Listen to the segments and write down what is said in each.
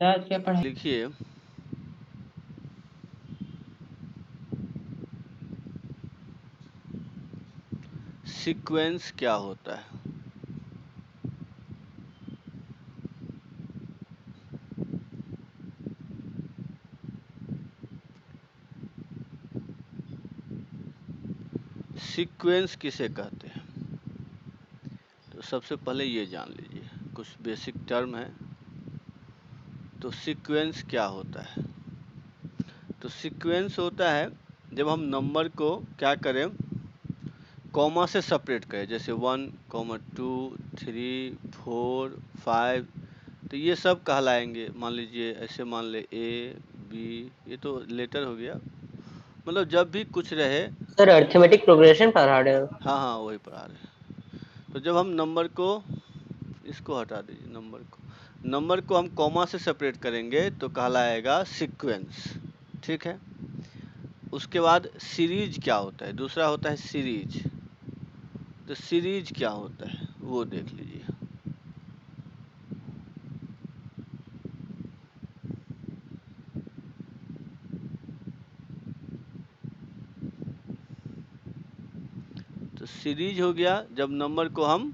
आज क्या पढ़ाई? लिखिए सीक्वेंस क्या होता है। सीक्वेंस किसे कहते हैं? तो सबसे पहले ये जान लीजिए, कुछ बेसिक टर्म है। तो सीक्वेंस क्या होता है? तो सीक्वेंस होता है जब हम नंबर को क्या करें, कॉमा से सेपरेट करें, जैसे 1, 2, 3, 4, 5, तो ये सब कहलाएंगे। मान लीजिए ऐसे मान ले ए बी, ये तो लेटर हो गया, मतलब जब भी कुछ रहे। सर अर्थमेटिक प्रोग्रेशन पढ़ा रहे हो? हाँ हाँ वही पढ़ा रहे हैं। तो जब हम नंबर को, इसको हटा दीजिए, नंबर को हम कॉमा से सेपरेट करेंगे तो कहलाएगा सीक्वेंस। ठीक है। उसके बाद सीरीज क्या होता है, दूसरा होता है सीरीज। तो सीरीज क्या होता है वो देख लीजिए। तो सीरीज हो गया जब नंबर को हम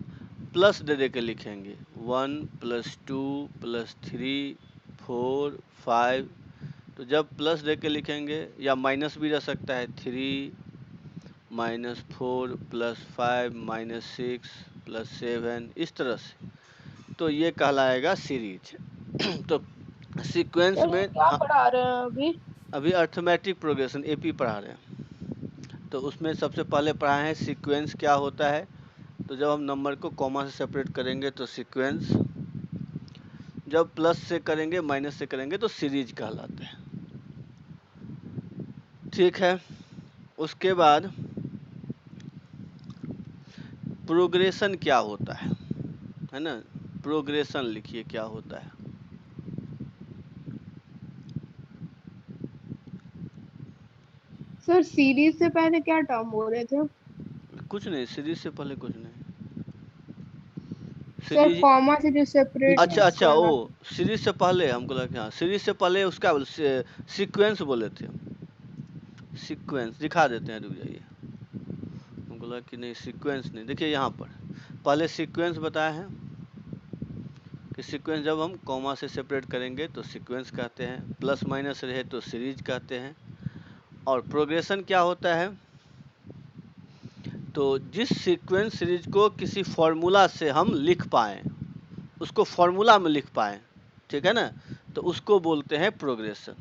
प्लस दे के लिखेंगे, 1 + 2 + 3 4 5। तो जब प्लस दे के लिखेंगे, या माइनस भी रह सकता है, 3 -4 + 5 -6 + 7, इस तरह से। तो ये कहलाएगा सीरीज। तो सीक्वेंस सर में क्या पढ़ा रहे हैं अभी? अभी अर्थमेटिक प्रोग्रेशन एपी पढ़ा रहे हैं। तो उसमें सबसे पहले पढ़ाए हैं सीक्वेंस क्या होता है। तो जब हम नंबर को कॉमा से सेपरेट करेंगे तो सीक्वेंस, जब प्लस से करेंगे माइनस से करेंगे तो सीरीज कहलाते हैं। ठीक है। उसके बाद प्रोग्रेशन क्या होता है ना। प्रोग्रेशन लिखिए क्या होता है। सर सीरीज से पहले क्या टर्म हो रहे थे? कुछ नहीं, सीरीज से पहले कुछ नहीं। सर सीरीज, कॉमा से जो सेपरेट अच्छा अच्छा, वाला। ओ सीरीज से पहले हमको लगा कि हाँ सीरीज से पहले उसका सीक्वेंस बोले थे। सीक्वेंस दिखा देते हैं, रुक जाइए। हमको लगा कि नहीं सीक्वेंस नहीं, देखिए यहाँ पर पहले सीक्वेंस बताया है कि सीक्वेंस जब हम कॉमा से सेपरेट करेंगे तो सीक्वेंस कहते हैं, प्लस माइनस रहे तो सीरीज कहते हैं। और प्रोग्रेशन क्या होता है, तो जिस सीक्वेंस सीरीज को किसी फॉर्मूला से हम लिख पाएँ, उसको फॉर्मूला में लिख पाएँ, ठीक है ना, तो उसको बोलते हैं प्रोग्रेशन।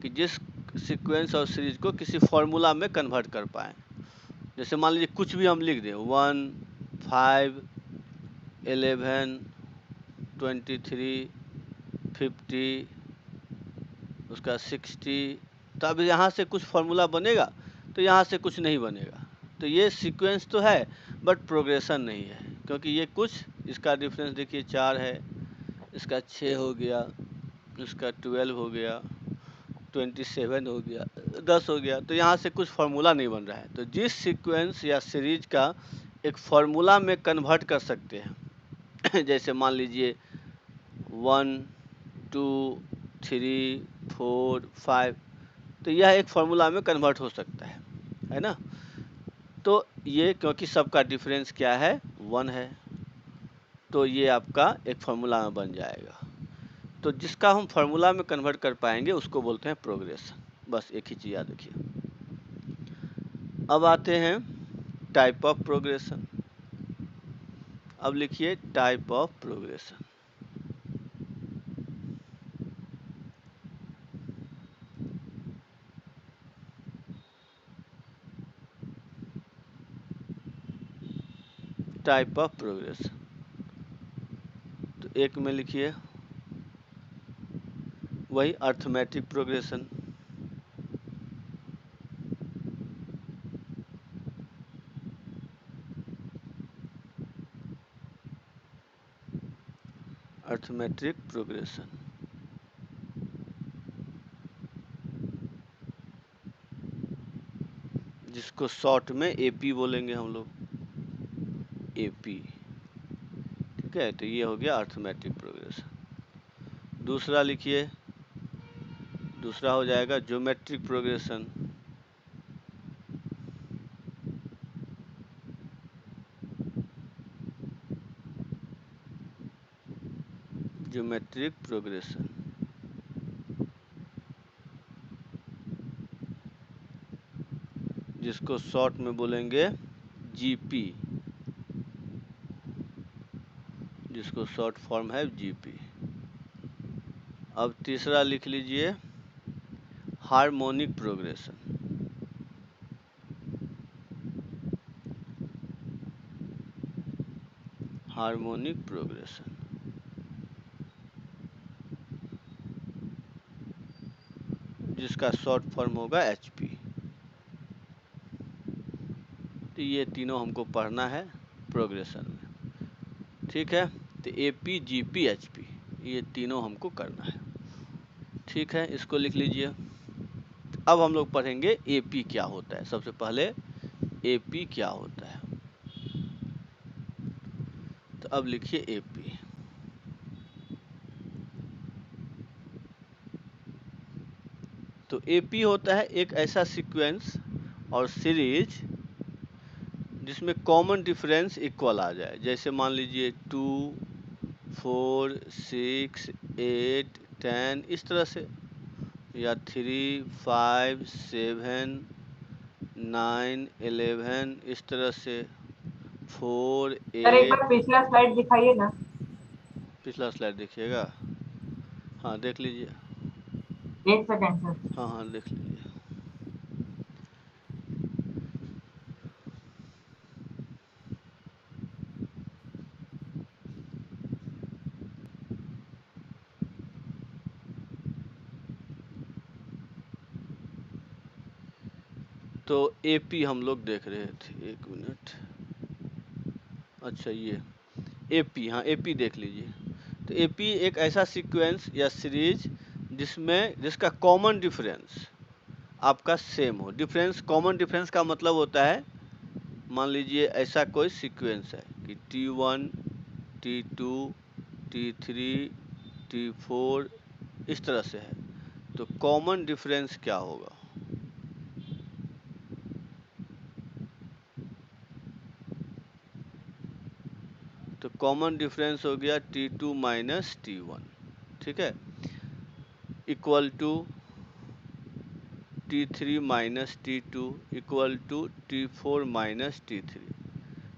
कि जिस सीक्वेंस और सीरीज को किसी फॉर्मूला में कन्वर्ट कर पाएँ। जैसे मान लीजिए कुछ भी हम लिख दें, 1, 5, 11, 23, 50, उसका 60, तो अब यहाँ से कुछ फॉर्मूला बनेगा, तो यहाँ से कुछ नहीं बनेगा। तो ये सीक्वेंस तो है बट प्रोग्रेशन नहीं है, क्योंकि ये कुछ, इसका डिफरेंस देखिए 4 है, इसका 6 हो गया, इसका 12 हो गया, 27 हो गया, 10 हो गया, तो यहाँ से कुछ फार्मूला नहीं बन रहा है। तो जिस सीक्वेंस या सीरीज का एक फार्मूला में कन्वर्ट कर सकते हैं जैसे मान लीजिए 1, 2, 3, 4, 5, तो यह एक फार्मूला में कन्वर्ट हो सकता है ना। तो ये क्योंकि सबका डिफरेंस क्या है, 1 है, तो ये आपका एक फार्मूला में बन जाएगा। तो जिसका हम फार्मूला में कन्वर्ट कर पाएंगे उसको बोलते हैं प्रोग्रेशन। बस एक ही चीज़ याद रखिए। अब आते हैं टाइप ऑफ प्रोग्रेशन। अब लिखिए type of progression. Type of progression, तो एक में लिखिए वही अर्थमेटिक प्रोग्रेशन, अर्थमेट्रिक प्रोग्रेशन, जिसको शॉर्ट में एपी बोलेंगे हम लोग, एपी। ठीक है, तो ये हो गया अर्थमेटिक प्रोग्रेशन। दूसरा लिखिए, दूसरा हो जाएगा ज्योमेट्रिक प्रोग्रेशन। ज्योमेट्रिक प्रोग्रेशन, जिसको शॉर्ट में बोलेंगे जीपी, जिसको शॉर्ट फॉर्म है जीपी। अब तीसरा लिख लीजिए हार्मोनिक प्रोग्रेशन। हार्मोनिक प्रोग्रेशन, जिसका शॉर्ट फॉर्म होगा एचपी। तो ये तीनों हमको पढ़ना है प्रोग्रेशन में, ठीक है। तो एपी, जीपी, एचपी, ये तीनों हमको करना है, ठीक है। इसको लिख लीजिए। अब हम लोग पढ़ेंगे एपी क्या होता है। सबसे पहले एपी क्या होता है, तो अब लिखिए एपी। तो एपी होता है एक ऐसा सीक्वेंस और सीरीज जिसमें कॉमन डिफरेंस इक्वल आ जाए। जैसे मान लीजिए 2, 4, 6, 8, 10, इस तरह से, या 3, 5, 7, 9, 11, इस तरह से, 4, सर एक 8। बार पिछला स्लाइड दिखाइए ना। पिछला स्लाइड देखिएगा, हाँ देख लीजिए। 1 सेकंड सर। हाँ हाँ देख लीजिए। तो एपी हम लोग देख रहे थे, एक मिनट। अच्छा ये एपी, हाँ एपी देख लीजिए। तो एपी एक ऐसा सीक्वेंस या सीरीज जिसका कॉमन डिफरेंस आपका सेम हो। डिफरेंस, कॉमन डिफरेंस का मतलब होता है, मान लीजिए ऐसा कोई सीक्वेंस है कि T1, T2, T3, T4, इस तरह से है। तो कॉमन डिफरेंस क्या होगा? तो कॉमन डिफरेंस हो गया T2 माइनस T1, ठीक है, equal to T3 minus T2 equal to T4 minus T3।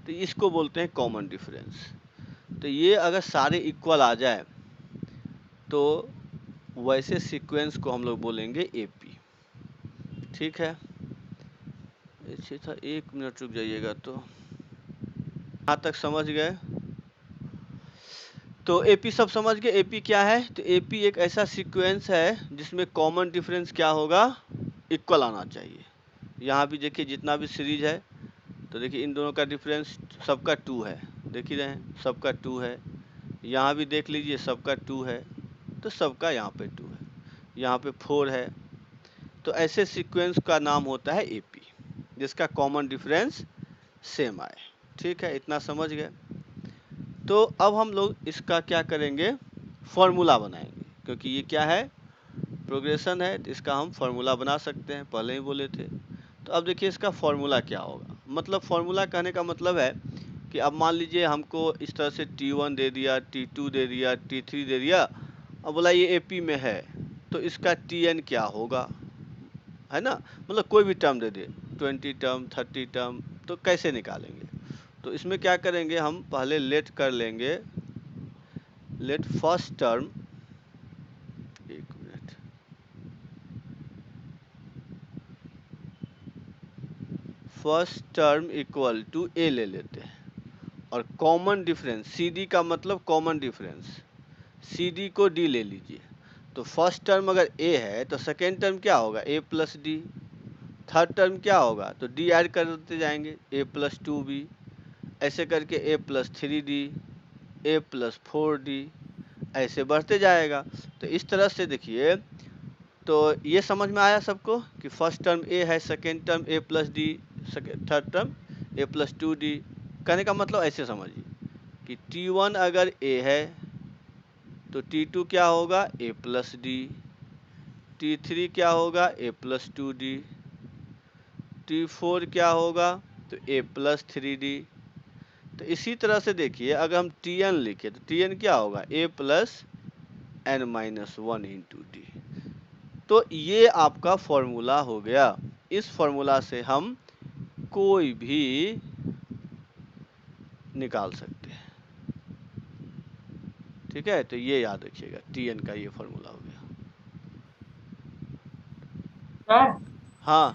तो इसको बोलते हैं कॉमन डिफरेंस। तो ये अगर सारे इक्वल आ जाए तो वैसे सीक्वेंस को हम लोग बोलेंगे एपी, ठीक है। अच्छा था, 1 मिनट रुक जाइएगा। तो यहाँ तक समझ गए? तो एपी सब समझ गए। एपी क्या है? तो एपी एक ऐसा सीक्वेंस है जिसमें कॉमन डिफरेंस क्या होगा? इक्वल आना चाहिए। यहाँ भी देखिए जितना भी सीरीज है, तो देखिए इन दोनों का डिफरेंस सबका 2 है, देख ही रहे हैं, सबका 2 है। यहाँ भी देख लीजिए सबका 2 है, तो सबका यहाँ पे 2 है, यहाँ पे 4 है। तो ऐसे सीक्वेंस का नाम होता है एपी, जिसका कॉमन डिफरेंस सेम आए, ठीक है। इतना समझ गए? तो अब हम लोग इसका क्या करेंगे? फॉर्मूला बनाएंगे, क्योंकि ये क्या है? प्रोग्रेशन है, तो इसका हम फॉर्मूला बना सकते हैं, पहले ही बोले थे। तो अब देखिए इसका फॉर्मूला क्या होगा। मतलब फॉर्मूला कहने का मतलब है कि अब मान लीजिए हमको इस तरह से T1 दे दिया, T2 दे दिया, T3 दे दिया। अब बोला ये एपी में है, तो इसका Tn क्या होगा, है ना। मतलब कोई भी टर्म दे दे, 20 टर्म, 30 टर्म, तो कैसे निकालेंगे? तो इसमें क्या करेंगे, हम पहले लेट कर लेंगे, लेट फर्स्ट टर्म, एक minute, first term equal to a ले लेते हैं, और कॉमन डिफरेंस, सी डी का मतलब कॉमन डिफरेंस, सी डी को डी ले लीजिए। तो फर्स्ट टर्म अगर ए है तो सेकेंड टर्म क्या होगा? A plus D. Third term क्या होगा? तो डी ऐड करते जाएंगे, ए प्लस 2b, ऐसे करके ए प्लस 3d, ए प्लस 4d, ऐसे बढ़ते जाएगा। तो इस तरह से देखिए, तो ये समझ में आया सबको कि फर्स्ट टर्म ए है, second term a plus D, third term a plus 2d। कहने का मतलब ऐसे समझिए कि T1 अगर ए है तो T2 क्या होगा, a प्लस डी। T3 क्या होगा, a प्लस 2d। T4 क्या होगा, तो a प्लस 3d। तो इसी तरह से देखिए, अगर हम Tn लिखे तो Tn क्या होगा, a plus n minus 1 into d. तो ये आपका फॉर्मूला हो गया। इस फॉर्मूला से हम कोई भी निकाल सकते हैं। ठीक है, तो ये याद रखिएगा, Tn का ये फॉर्मूला हो गया। सर हाँ,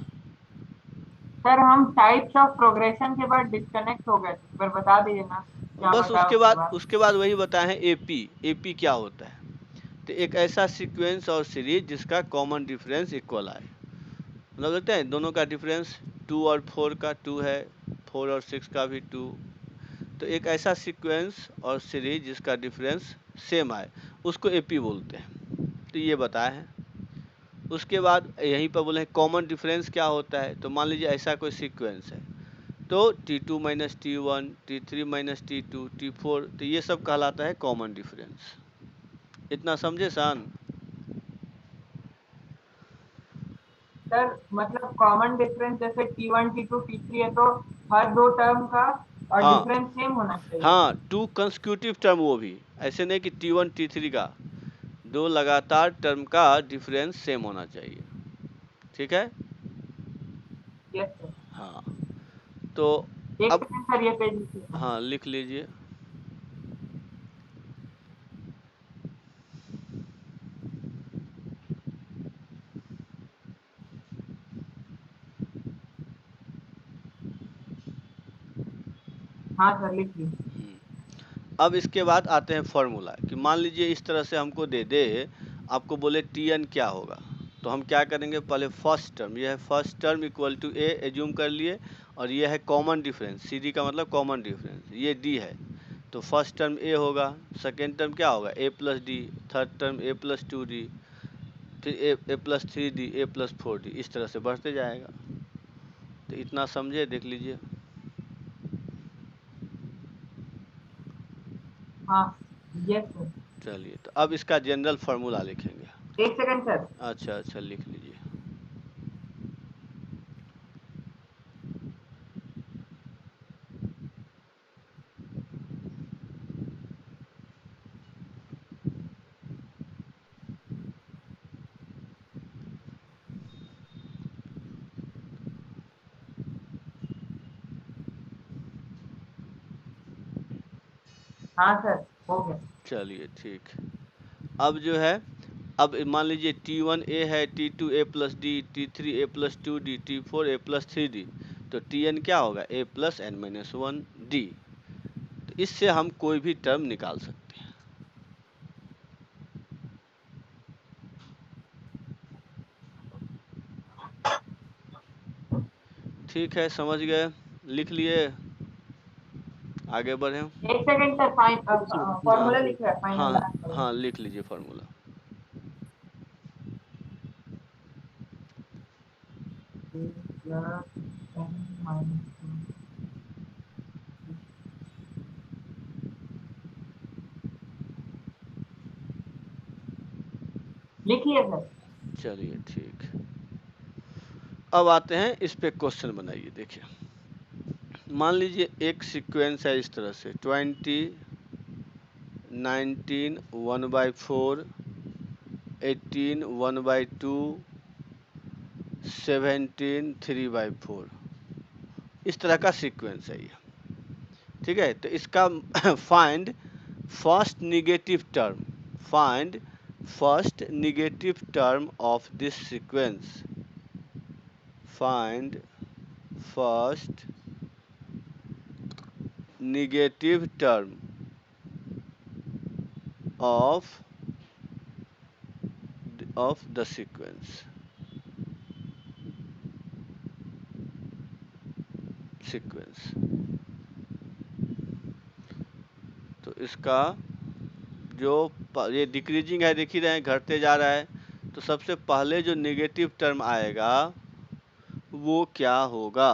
सर हम टाइप्स ऑफ प्रोग्रेशन के बाद डिस्कनेक्ट हो गए थे, एक बार बता दीजिए ना क्या बस बताया उसके उसके बाद बाद। उसके बाद वही बताए हैं, एपी। एपी क्या होता है, तो एक ऐसा सीक्वेंस और सीरीज जिसका कॉमन डिफरेंस इक्वल आए। मतलब लगता है दोनों का डिफरेंस 2 और 4 का 2 है, 4 और 6 का भी 2। तो एक ऐसा सीक्वेंस और सीरीज जिसका डिफरेंस सेम आए, उसको एपी बोलते हैं। तो ये बताया है। उसके बाद यहीं पर बोले कॉमन डिफरेंस क्या होता है, तो मान लीजिए ऐसा कोई सीक्वेंस है, तो T2 minus T1, T3 minus T2, T4, तो ये सब कहलाता है कॉमन डिफरेंस। इतना समझे सान? सर मतलब कॉमन डिफरेंस जैसे T1 T2 T3 है तो हर दो टर्म का और हाँ डिफरेंस सेम होना चाहिए। हाँ, 2 कंसेक्यूटिव टर्म, वो भी ऐसे नहीं कि T1 T3 का, 2 लगातार टर्म का डिफरेंस सेम होना चाहिए। ठीक है। Yes sir. हाँ, तो एक अब सेकंड सर, ये पेज लिख लेता हूँ। हाँ लिख लीजिए। हाँ सर लिख ली। अब इसके बाद आते हैं फॉर्मूला, कि मान लीजिए इस तरह से हमको दे दे, आपको बोले Tn क्या होगा, तो हम क्या करेंगे, पहले फर्स्ट टर्म, यह है first term equal to a assume कर लिए, और ये है कॉमन डिफरेंस, सी डी का मतलब कॉमन डिफरेंस, ये d है, तो फर्स्ट टर्म a होगा, सेकेंड टर्म क्या होगा, a plus D, third term a plus 2d, फिर a plus 3d, a plus 4d, इस तरह से बढ़ते जाएगा। तो इतना समझे, देख लीजिए। हाँ यस सर। चलिए, तो अब इसका जनरल फार्मूला लिखेंगे। एक सेकंड सर। अच्छा अच्छा, लिख लीजिए। हाँ सर हो गया। चलिए ठीक। अब जो है, अब मान लीजिए T1 a है, T2 a plus D, T3 a plus 2d, T4 a plus 3d, तो Tn क्या होगा, a plus n minus 1d। तो इससे हम कोई भी टर्म निकाल सकते हैं। ठीक है, समझ गए, लिख लिए, आगे बढ़े। एक सेकंड सर, फाइन फॉर्मूला हाँ लिख रहा है, फाइनल हाँ आंसर। हाँ, लिख लीजिए फार्मूला। लिखिए सर। चलिए ठीक। अब आते हैं इस पे, क्वेश्चन बनाइए। देखिए, मान लीजिए एक सीक्वेंस है इस तरह से, 20, 19, 1/4, 18, 1/2, 17, 3/4, इस तरह का सीक्वेंस है ये। ठीक है, तो इसका find first negative term, find first negative term of this sequence, find first negative term of the sequence, sequence. तो इसका जो ये डिक्रीजिंग है, देख ही रहे हैं, घटते जा रहा है, तो सबसे पहले जो नेगेटिव टर्म आएगा वो क्या होगा।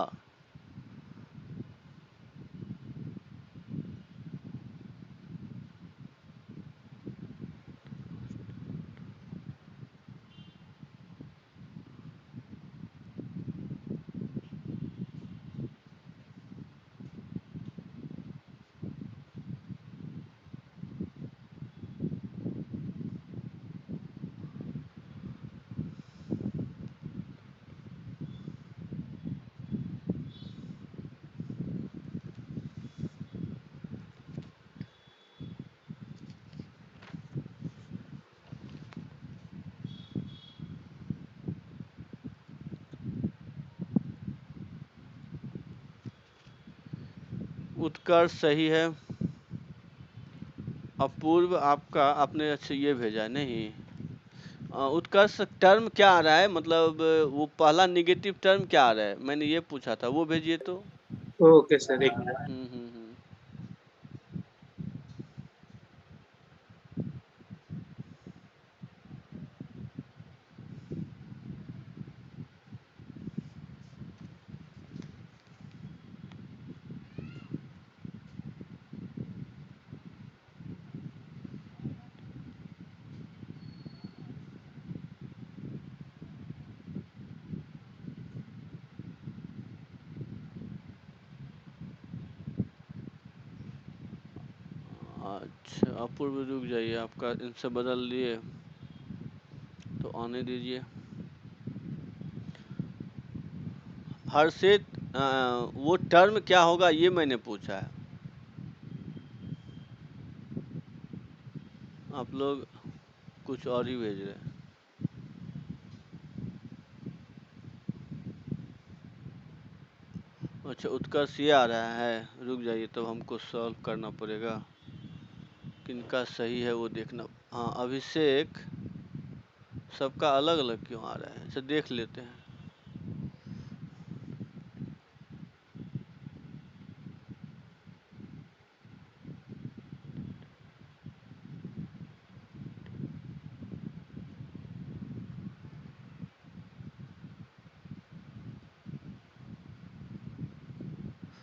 उत्कर्ष सही है। अपूर्व आपका आपने अच्छा ये भेजा नहीं। उत्कर्ष टर्म क्या आ रहा है, मतलब वो पहला निगेटिव टर्म क्या आ रहा है, मैंने ये पूछा था, वो भेजिए तो। ओके सर, एक मिनट। हम्म। अच्छा अपूर्व रुक जाइए, आपका इनसे बदल लिए तो आने दीजिए। हर्षित वो टर्म क्या होगा ये मैंने पूछा है, आप लोग कुछ और ही भेज रहे हैं। अच्छा उत्कर्ष ये आ रहा है, रुक जाइए तब हमको सॉल्व करना पड़ेगा, किनका सही है वो देखना। हाँ अभिषेक, सबका अलग अलग क्यों आ रहा है, अच्छा देख लेते हैं।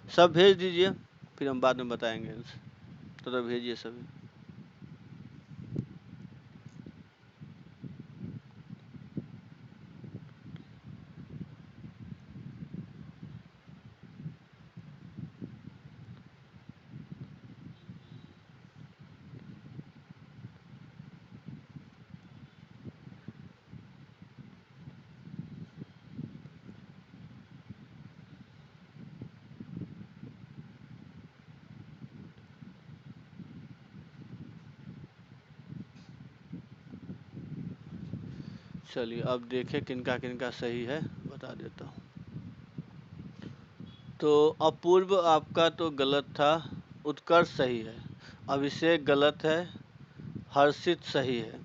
सब भेज दीजिए, फिर हम बाद में बताएंगे इनसे, तो भेजिए सभी। चलिए अब देखें किनका किनका सही है, बता देता हूँ। तो अपूर्व आपका तो गलत था, उत्कर्ष सही है, अभिषेक गलत है, हर्षित सही है।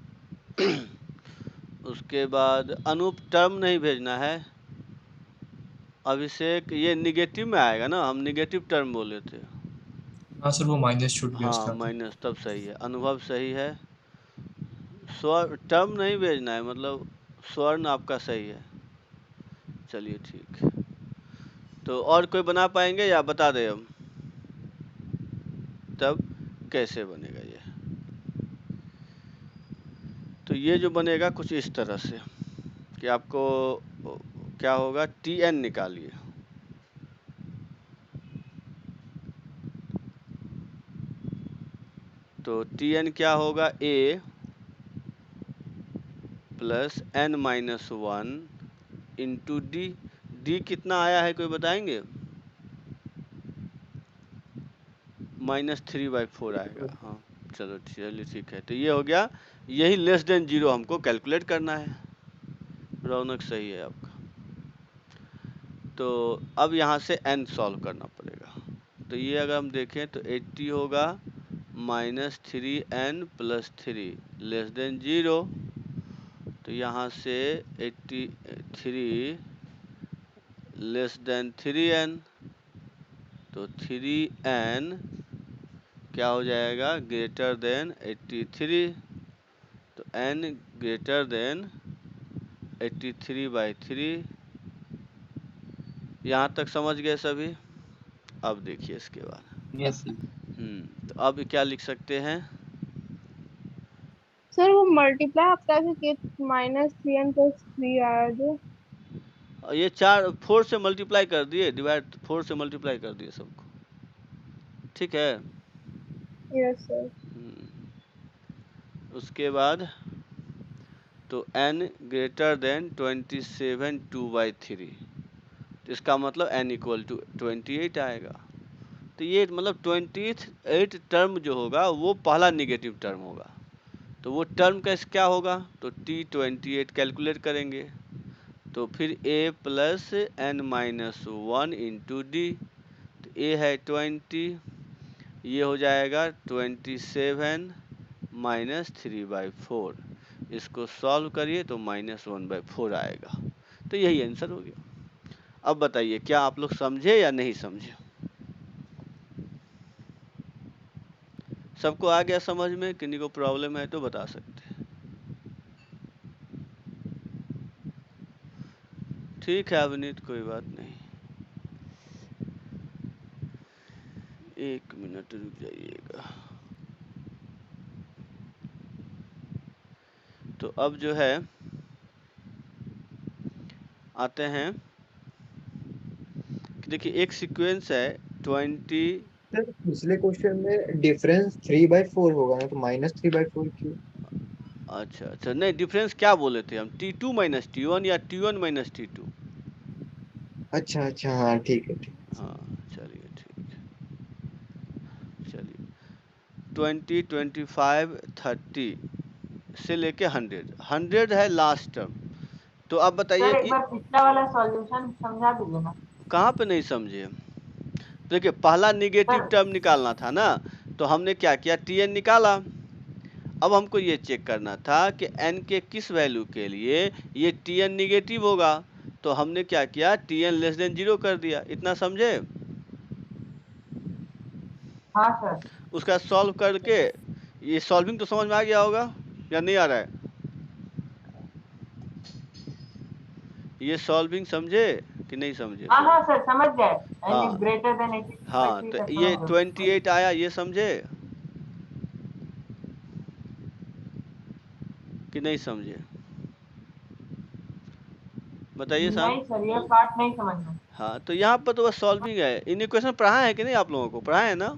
उसके बाद अनूप टर्म नहीं भेजना है। अभिषेक ये निगेटिव में आएगा ना, हम निगेटिव टर्म बोले थे। हाँ सर, वो माइनस छूट गया हाँ उसका। माइनस, तब सही है। अनुभव सही है। स्वर टर्म नहीं भेजना है, मतलब स्वर्ण आपका सही है। चलिए ठीक है, तो और कोई बना पाएंगे या बता दें हम तब कैसे बनेगा ये। तो ये जो बनेगा कुछ इस तरह से कि आपको क्या होगा, टी एन निकालिए। तो टी एन क्या होगा, a plus n minus one into d. D कितना आया है कोई बताएंगे? -3/4 आएगा। हाँ चलो चलिए ठीक है, तो ये हो गया। यही लेस देन जीरो हमको कैलकुलेट करना है। रौनक सही है आपका। तो अब यहाँ से n सॉल्व करना पड़ेगा। तो ये अगर हम देखें तो 80 होगा -3n + 3 लेस देन जीरो। तो यहाँ से 83 लेस देन 3n, तो 3n क्या हो जाएगा, ग्रेटर देन 83। तो n ग्रेटर देन 83/3। यहाँ तक समझ गए सभी? अब देखिए इसके बाद। Yes sir. तो अब क्या लिख सकते हैं? सर वो मल्टीप्लाई आपका से -3n + 3 आया जो। ये 4 से मल्टीप्लाई कर दिए, डिवाइड 4 से मल्टीप्लाई कर दिए सबको, ठीक है। Yes sir. उसके बाद तो n ग्रेटर देन 27 2/3, तो इसका मतलब n = 28 आएगा। तो ये मतलब 28 टर्म जो होगा वो पहला निगेटिव टर्म होगा। तो वो टर्म कैसे क्या होगा, तो t28 कैलकुलेट करेंगे। तो फिर a + n - 1 इंटू डी। तो ए है 20, ये हो जाएगा 27 माइनस 3/4। इसको सॉल्व करिए तो -1/4 आएगा। तो यही आंसर हो गया। अब बताइए क्या आप लोग समझे या नहीं समझे? सबको आ गया समझ में? किन्हीं को प्रॉब्लम है तो बता सकते हैं। ठीक है अवनीत, कोई बात नहीं। 1 मिनट रुक जाइएगा। तो अब जो है आते हैं, देखिए एक सीक्वेंस है 20। सर पिछले क्वेश्चन में डिफरेंस 3/4 होगा ना, तो -3/4 क्यों? अच्छा अच्छा, नहीं डिफरेंस क्या बोले थे हम, T2 माइनस T1 या T1 माइनस T2। अच्छा अच्छा, हाँ ठीक है ठीक। हाँ चलिए ठीक है। चलिए 20, 25, 30 से लेके 100 है लास्ट टर्म। तो अब बताइए सर एक बार पिछला वाला सॉल्यूशन समझा दीजिए ना। कहाँ पे नहीं समझे? देखिए पहला निगेटिव सर टर्म निकालना था ना, तो हमने क्या किया, Tn निकाला। अब हमको ये चेक करना था कि n के किस वैल्यू के लिए ये Tn निगेटिव होगा, तो हमने क्या किया, Tn लेस देन 0 कर दिया। इतना समझे? हाँ सर। उसका सॉल्व करके, ये सॉल्विंग तो समझ में आ गया होगा या नहीं आ रहा है? ये सॉल्विंग समझे कि नहीं समझे? हाँ हाँ सर समझ गए। n हाँ इज ग्रेटर देन 80 हाँ, तो ये 28 आया, ये समझे कि नहीं समझे? बताइए साहब। नहीं सर ये पार्ट नहीं समझ में। हाँ तो यहाँ पर तो बस सॉल्विंग है। इन इक्वेशन पढ़ाए है कि नहीं आप लोगों को? पढ़ाए है ना?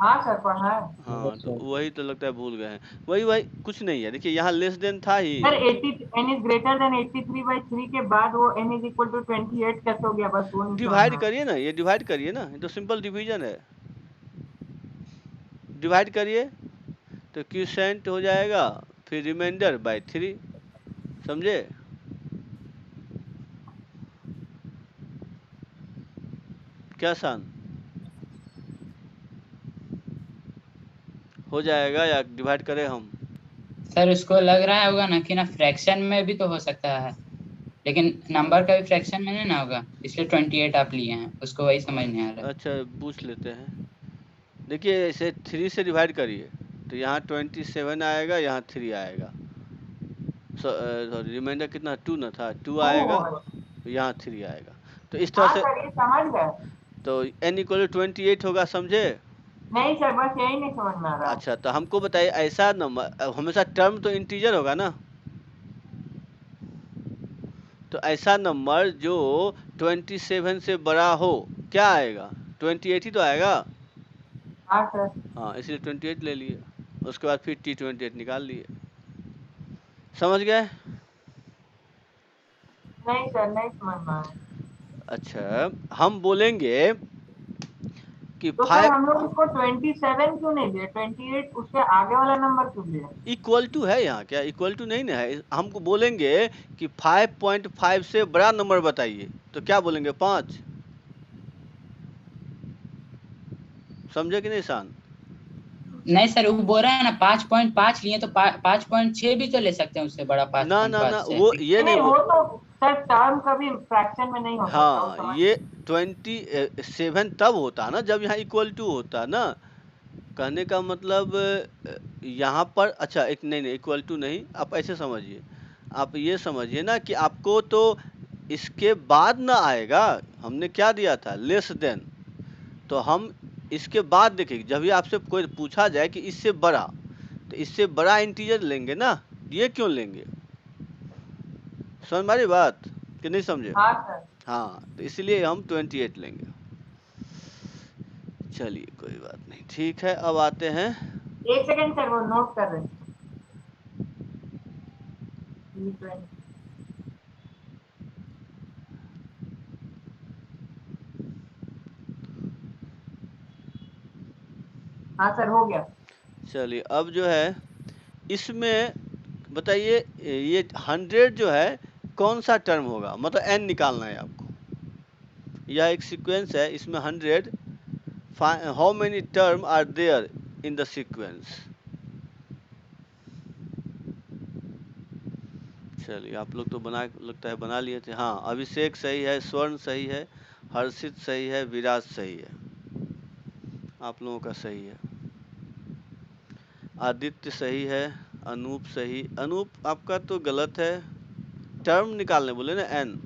हाँ सर पढ़ा है। हाँ तो वही तो लगता है भूल गए हैं। वही वही कुछ नहीं है। देखिए यहाँ लेस देन था ही। Sir 80 n is greater than 83/3 के बाद वो n इज इक्वल टू 28 कैसे हो गया, बस वो नहीं डिवाइड समझना। करिए ना, ये डिवाइड करिए ना, ये तो सिंपल डिवीजन है। डिवाइड करिए तो क्यूसेंट हो जाएगा, फिर रिमाइंडर बाय 3। समझे? क्या सान हो जाएगा या डिवाइड करें हम? सर उसको लग रहा होगा ना कि ना फ्रैक्शन में भी तो हो सकता है, लेकिन नंबर का भी फ्रैक्शन में नहीं ना होगा, इसलिए 28 आप लिए हैं, उसको वही समझ नहीं आ रहा। अच्छा पूछ लेते हैं। देखिए इसे 3 से डिवाइड करिए तो यहाँ 27 आएगा, यहाँ 3 आएगा। सॉरी रिमाइंडर कितना 2 ना था, 2 आएगा, यहाँ 3 आएगा। तो इस तरह हाँ से सर ये समझ गए। तो n इक्वल 28 होगा। समझे? नहीं सर बस यही नहीं समझ में आ रहा। अच्छा तो हमको बताइए, ऐसा नंबर हमेशा टर्म तो इंटीजर होगा ना, तो ऐसा नंबर जो 27 से बड़ा हो क्या आएगा? 28 ही तो आएगा। हाँ सर। हाँ इसलिए 28 ले लिए, उसके बाद फिर T28 निकाल लिए। समझ गए? नहीं सर नहीं समझ में आ रहा। अच्छा हम बोलेंगे कि तो सर 5 हम लोग इसको 27 क्यों नहीं दिए, 28 उसके आगे वाला नंबर क्यों दिए? इक्वल टू है यहाँ, क्या इक्वल टू नहीं ना है? हमको बोलेंगे कि 5.5 से बड़ा नंबर बताइए, तो क्या बोलेंगे? 5। समझे कि नहीं शान? नहीं सर वो बोल रहा है ना 5.5 लिए तो 5.6 भी तो ले सकते हैं उससे बड़ा, ना ना 5.5 ना, से। वो ये नहीं नहीं वो तो सर टर्म कभी फ्रैक्शन में नहीं हो सकता, वो हाँ समझ। ये 27 तब होता ना जब यहाँ इक्वल टू होता ना। कहने का मतलब यहाँ पर, अच्छा एक नहीं इक्वल टू नहीं, आप ऐसे समझिए, आप ये समझिए ना कि आपको तो इसके बाद ना आएगा। हमने क्या दिया था? Less than. तो हम इसके बाद देखेंगे, जब भी आपसे कोई पूछा जाए कि इससे बड़ा, तो इससे बड़ा इंटीजर लेंगे ना, ये क्यों लेंगे? समझ मारी बात कि नहीं समझे? हाँ सर। हाँ तो इसलिए हम 28 लेंगे। चलिए कोई बात नहीं, ठीक है। अब आते हैं, एक सेकंड सर वो नोट कर रहे हैं। हाँ सर हो गया। चलिए अब जो है इसमें बताइए, ये 100 जो है कौन सा टर्म होगा, मतलब n निकालना है आपको। यह एक सीक्वेंस है, इसमें 100 how many term are there in the sequence? चलिए आप लोग तो लगता है बना लिए थे। हाँ, अभिषेक सही है, स्वर्ण सही है, हर्षित सही है, विराज सही है, आप लोगों का सही है। आदित्य सही है, अनूप सही। अनूप आपका तो गलत है, टर्म निकालने बोले ना, एन।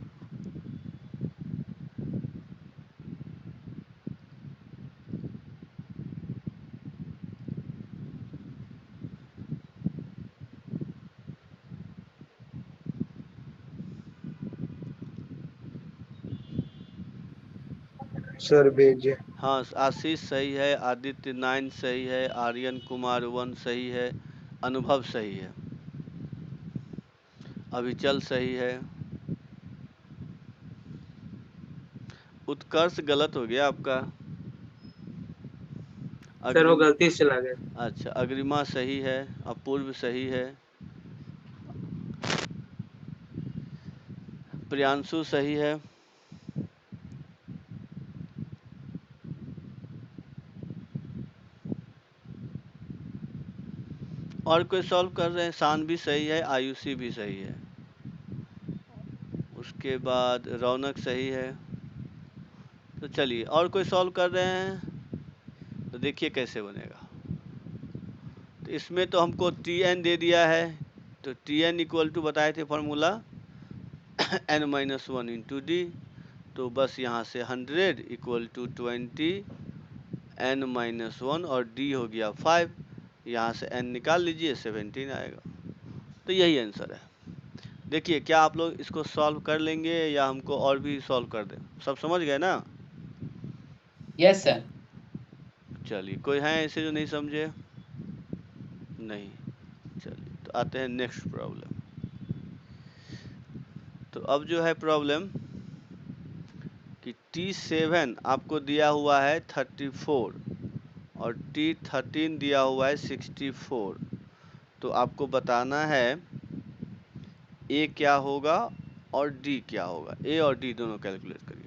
सर भेजिए। हाँ, आशीष सही है, आदित्य 9 सही है, आर्यन कुमार 1 सही है, अनुभव सही है, अभिचल सही है, उत्कर्ष गलत हो गया आपका। सर वो गलती से चला गया। अच्छा, अग्रिमा सही है, अपूर्व सही है, प्रियांशु सही है, और कोई सॉल्व कर रहे हैं? शानवी सही है, आयुषी भी सही है, उसके बाद रौनक सही है। तो चलिए, और कोई सॉल्व कर रहे हैं तो देखिए कैसे बनेगा। तो इसमें तो हमको टी एन दे दिया है, तो टी एन इक्वल टू बताए थे फॉर्मूला n-1 इंटू डी। तो बस यहाँ से 100 इक्वल टू 20 n-1 और डी हो गया 5। यहाँ से n निकाल लीजिए, 17 आएगा। तो यही आंसर है। देखिए क्या आप लोग इसको सॉल्व कर लेंगे या हमको और भी सॉल्व कर दें? सब समझ गए ना? Yes sir. चलिए, कोई है ऐसे जो नहीं समझे? नहीं। चलिए, तो आते हैं नेक्स्ट प्रॉब्लम। तो अब जो है प्रॉब्लम कि T7 आपको दिया हुआ है 34 और T13 दिया हुआ है 64। तो आपको बताना है A क्या होगा और D क्या होगा। A और D दोनों कैलकुलेट करिए।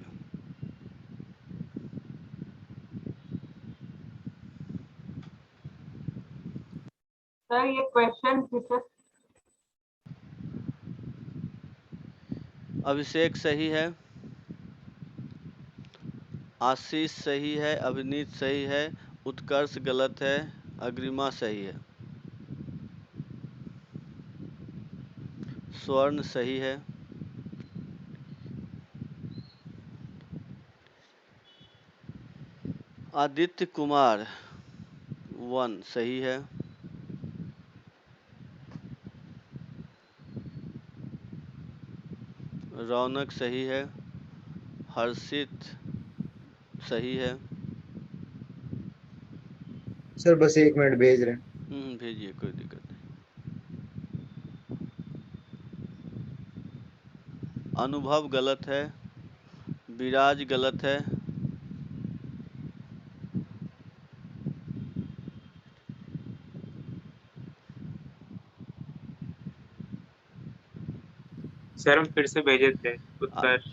सर ये क्वेश्चन फिर अभिषेक सही है, आशीष सही है, अभिनीत सही है, उत्कर्ष गलत है, अग्रिमा सही है, स्वर्ण सही है, आदित्य कुमार 1 सही है, रौनक सही है, हर्षित सही है। सर बस 1 मिनट भेज रहे हैं। भेजिए, कोई दिक्कत नहीं। अनुभव गलत है, विराज गलत है, सर हम फिर से भेजे थे उत्कर्ष।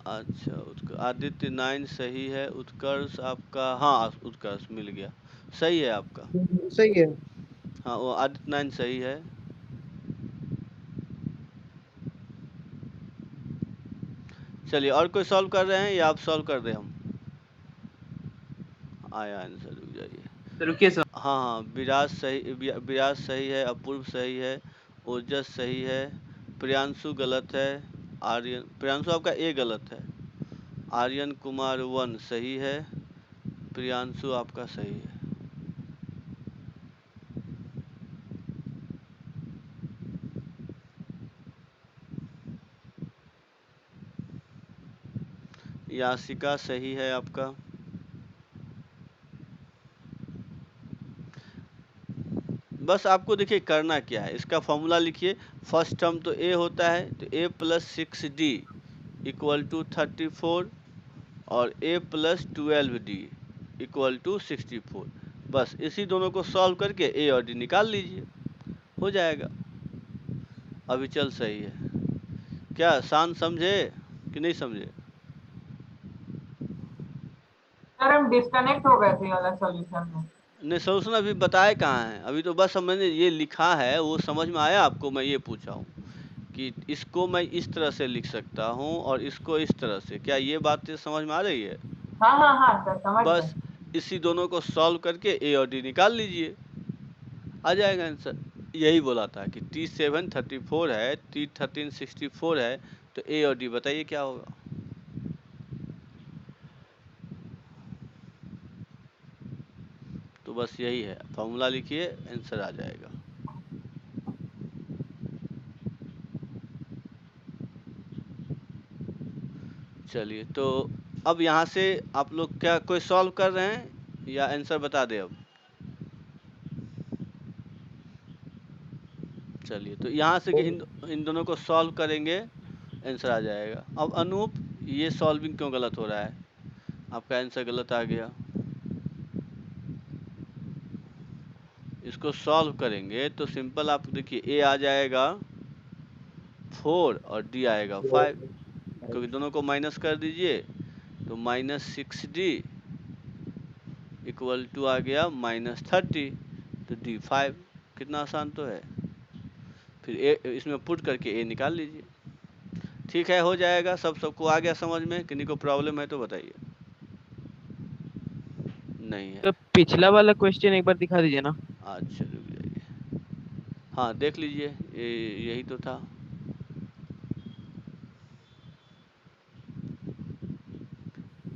अच्छा, आदित्य 9 सही है, उत्कर्ष आपका, हाँ उत्कर्ष मिल गया, सही है आपका। सही है। हाँ, वो आदित्य 9 सही है। चलिए, और कोई सॉल्व कर रहे हैं या आप सॉल्व कर दें? हम आया आंसर, रुक जाइए। सर रुकिए सर। हाँ हाँ, विराज सही है, अपूर्व सही है, ओजस सही है, प्रियांशु गलत है, प्रियांशु आपका ए गलत है, आर्यन कुमार 1 सही है, प्रियांशु आपका सही है। यासिका सही है आपका। बस आपको देखिए करना क्या है, इसका फॉर्मूला लिखिए। फर्स्ट टर्म तो a होता है, तो a plus 6d equal to 34 और a plus 12d equal to 64। बस इसी दोनों को सॉल्व करके a और d निकाल लीजिए, हो जाएगा। अभिचल सही है। क्या शान समझे कि नहीं समझे? सर हम डिस्कनेक्ट हो गए थे ये वाला सॉल्यूशन में। नहीं, सोल्यूशन अभी बताए कहाँ है? अभी तो बस मैंने ये लिखा है, वो समझ में आया आपको? मैं ये पूछा हूँ कि इसको मैं इस तरह से लिख सकता हूँ और इसको इस तरह से। क्या ये बात समझ में आ रही है? हाँ हाँ हाँ सर समझ बस गए। इसी दोनों को सॉल्व करके ए और डी निकाल लीजिए, आ जाएगा आंसर। यही बोला था कि T7 34 है, T13 64 है, तो ए और डी बताइए क्या होगा? तो बस यही है, फॉर्मूला लिखिए, आंसर आ जाएगा। चलिए, तो अब यहाँ से आप लोग क्या कोई सॉल्व कर रहे हैं या आंसर बता दें अब? चलिए, तो यहाँ से कि इन दोनों को सॉल्व करेंगे, आंसर आ जाएगा। अब अनूप, ये सॉल्विंग क्यों गलत हो रहा है? आपका आंसर गलत आ गया। इसको सॉल्व करेंगे तो सिंपल आप देखिए, ए आ जाएगा 4 और डी आएगा 5, क्योंकि दोनों को माइनस कर दीजिए तो -6d इक्वल टू आ गया -30, तो डी 5। कितना आसान तो है। फिर ए इसमें पुट करके ए निकाल लीजिए। ठीक है, हो जाएगा। सबको आ गया समझ में? किन्हीं को प्रॉब्लम है तो बताइए। नहीं है? तो पिछला वाला क्वेश्चन एक बार दिखा दीजिए ना। अच्छा, रुक जाइए। हाँ, देख लीजिए, यही तो था।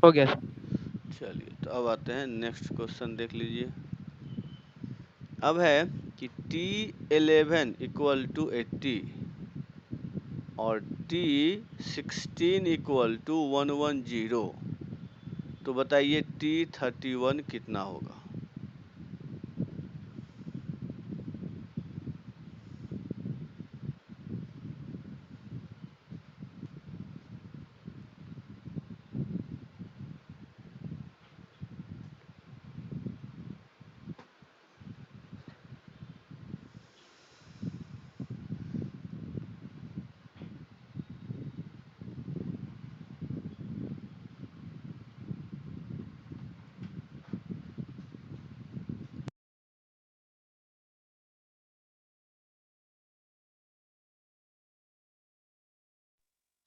हो गया सर। चलिए, तो अब आते हैं नेक्स्ट क्वेश्चन, देख लीजिए। अब है कि T11 इक्वल टू 80 और T16 इक्वल टू 110, तो बताइए T31 कितना होगा?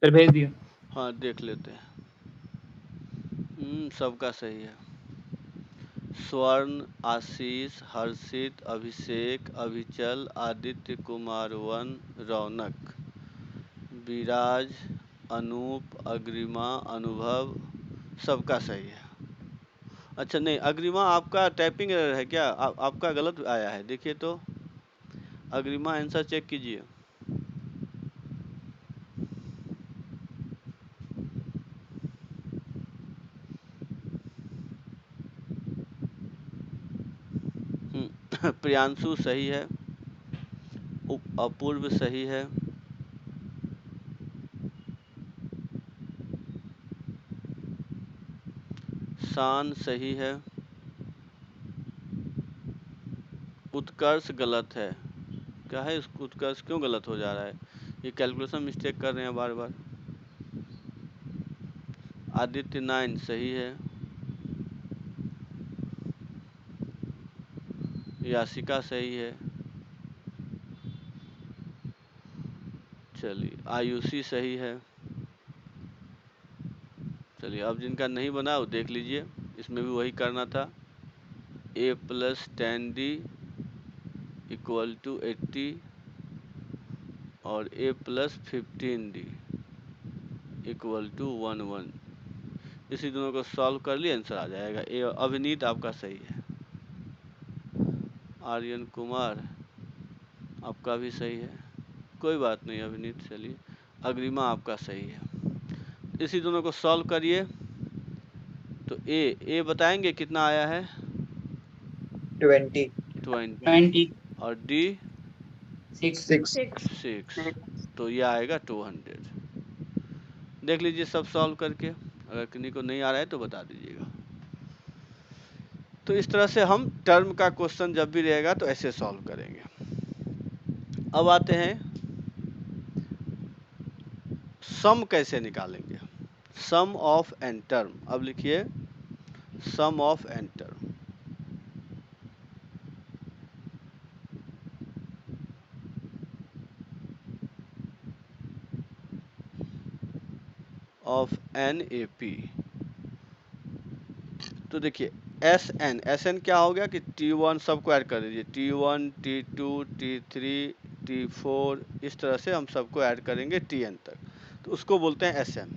सर भेज दिया। हाँ, देख लेते हैं। सबका सही है। स्वर्ण, आशीष, हर्षित, अभिषेक, अभिचल, आदित्य कुमार, वन, रौनक, विराज, अनूप, अग्रिमा, अनुभव, सबका सही है। अच्छा, नहीं, अग्रिमा आपका टाइपिंग एरर है क्या? आपका गलत आया है, देखिए तो। अग्रिमा आंसर चेक कीजिए। प्रियांशु सही है, अपूर्व सही है, शान सही है, उत्कर्ष गलत है। क्या है इसको? उत्कर्ष क्यों गलत हो जा रहा है? ये कैलकुलेशन मिस्टेक कर रहे हैं बार बार। आदित्य 9 सही है, याशिका सही है, चलिए आयुषी सही है। चलिए, अब जिनका नहीं बना वो देख लीजिए, इसमें भी वही करना था। a + 10d इक्वल टू 80 और a + 15d इक्वल टू 11। इसी दोनों को सॉल्व कर लिए, आंसर आ जाएगा। ए अभिनीत आपका सही है, आर्यन कुमार आपका भी सही है, कोई बात नहीं अभिनीत। चलिए, अग्रिमा आपका सही है। इसी दोनों को सॉल्व करिए तो ए बताएंगे कितना आया है? 20 और डी 6, तो ये आएगा 200। देख लीजिए सब सॉल्व करके, अगर किन्हीं को नहीं आ रहा है तो बता दीजिएगा। तो इस तरह से हम टर्म का क्वेश्चन जब भी रहेगा तो ऐसे सॉल्व करेंगे। अब आते हैं सम कैसे निकालेंगे, सम ऑफ एन टर्म। अब लिखिए sum of n term. Of an A P. तो देखिए एस एन क्या हो गया कि T1 सबको ऐड कर दीजिए, T1 T2 T3 T4 इस तरह से हम सबको ऐड करेंगे Tn तक, तो उसको बोलते हैं एस एन।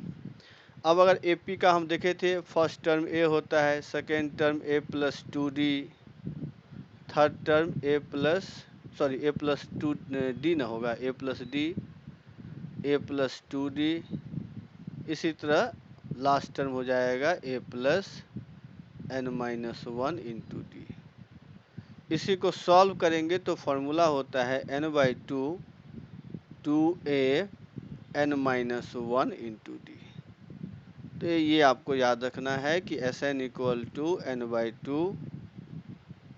अब अगर ए पी का हम देखे थे, फर्स्ट टर्म ए होता है, second term a plus 2d, third term a plus 2d ना होगा, a plus d, a plus 2d, इसी तरह लास्ट टर्म हो जाएगा a plus n minus 1 into d. इसी को सॉल्व करेंगे तो फॉर्मूला होता है n by two 2a n minus 1 into d. तो ये आपको याद रखना है कि S n equal to n by two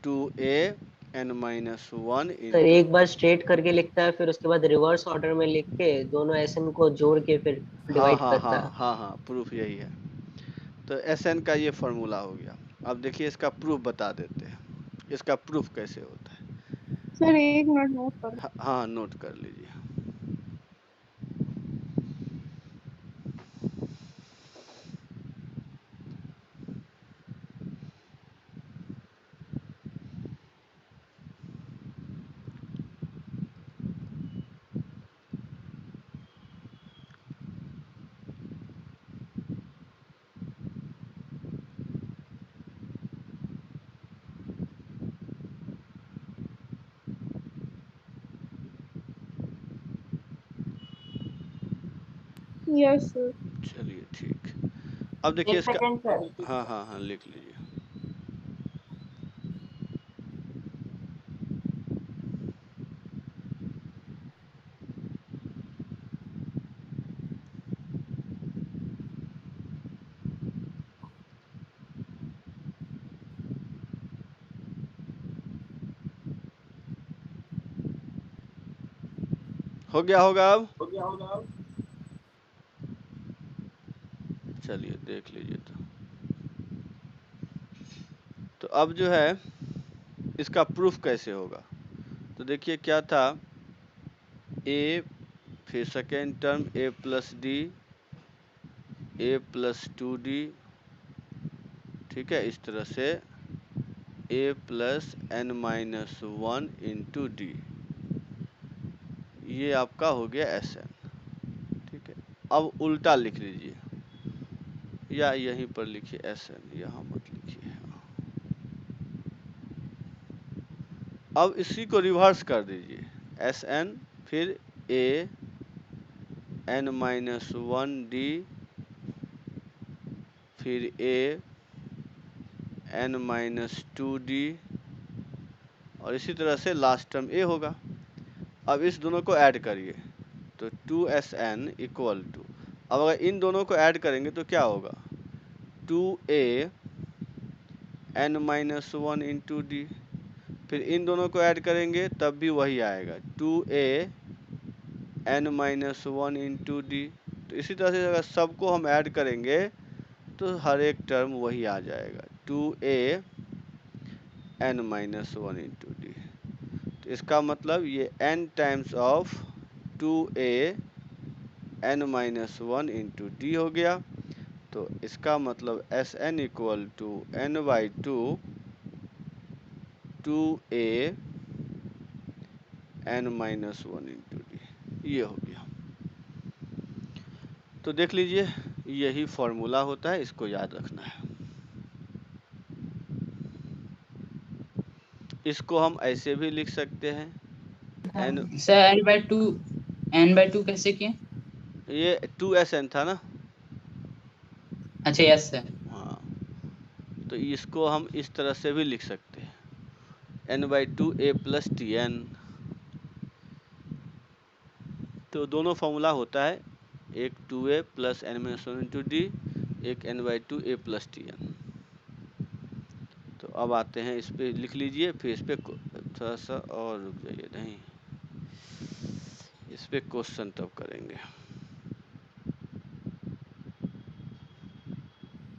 2a n minus 1 sir into. एक बार स्ट्रेट करके लिखता है, फिर उसके बाद रिवर्स ऑर्डर में लिख के दोनों एसएन को जोड़ के फिर हाँ डिवाइड हाँ करता हाँ है। हाँ हाँ, प्रूफ यही है। तो एस एन का ये फॉर्मूला हो गया। अब देखिए इसका प्रूफ बता देते हैं, इसका प्रूफ कैसे होता है। सर एक मिनट नोट कर। हाँ नोट कर लीजिए। Yes sir. चलिए ठीक। अब देखिए एक इसका, सेकंड सर। हाँ हाँ हाँ लिख लीजिए। हो गया होगा अब? चलिए देख लीजिए। तो अब जो है इसका प्रूफ कैसे होगा, तो देखिए क्या था, ए फिर second term a plus d, a plus 2d, ठीक है, इस तरह से a plus n minus 1 into d, ये आपका हो गया एस एन। ठीक है, अब उल्टा लिख लीजिए, या यहीं पर लिखिए एस एन, यहाँ मत लिखिए। अब इसी को रिवर्स कर दीजिए, एस एन फिर ए n माइनस 1 डी, फिर ए n माइनस 2d, और इसी तरह से लास्ट टर्म ए होगा। अब इस दोनों को ऐड करिए तो 2sn इक्वल टू, अब अगर इन दोनों को ऐड करेंगे तो क्या होगा, 2a n minus 1 into D, फिर इन दोनों को ऐड करेंगे तब भी वही आएगा, 2a n minus 1 into d. तो इसी तरह से अगर सबको हम ऐड करेंगे तो हर एक टर्म वही आ जाएगा, 2a n minus 1 into d. तो इसका मतलब ये n times of 2a n minus 1 into d हो गया। तो इसका मतलब s n equal to n by two 2a n minus 1 into d, ये हो गया। तो देख लीजिए यही फॉर्मूला होता है, इसको याद रखना है। इसको हम ऐसे भी लिख सकते हैं, n, सर n/2 कैसे किए? ये 2sn था ना। अच्छा यस सर। हाँ, तो इसको हम इस तरह से भी लिख सकते हैं, n by two a plus t n. तो दोनों फॉर्मूला होता है, एक 2a plus n minus 1 into d, एक n by two a plus t n. तो अब आते हैं इस पे, लिख लीजिए, फिर इस पे थोड़ा सा और रुक जाइए, नहीं इस पे क्वेश्चन तब करेंगे।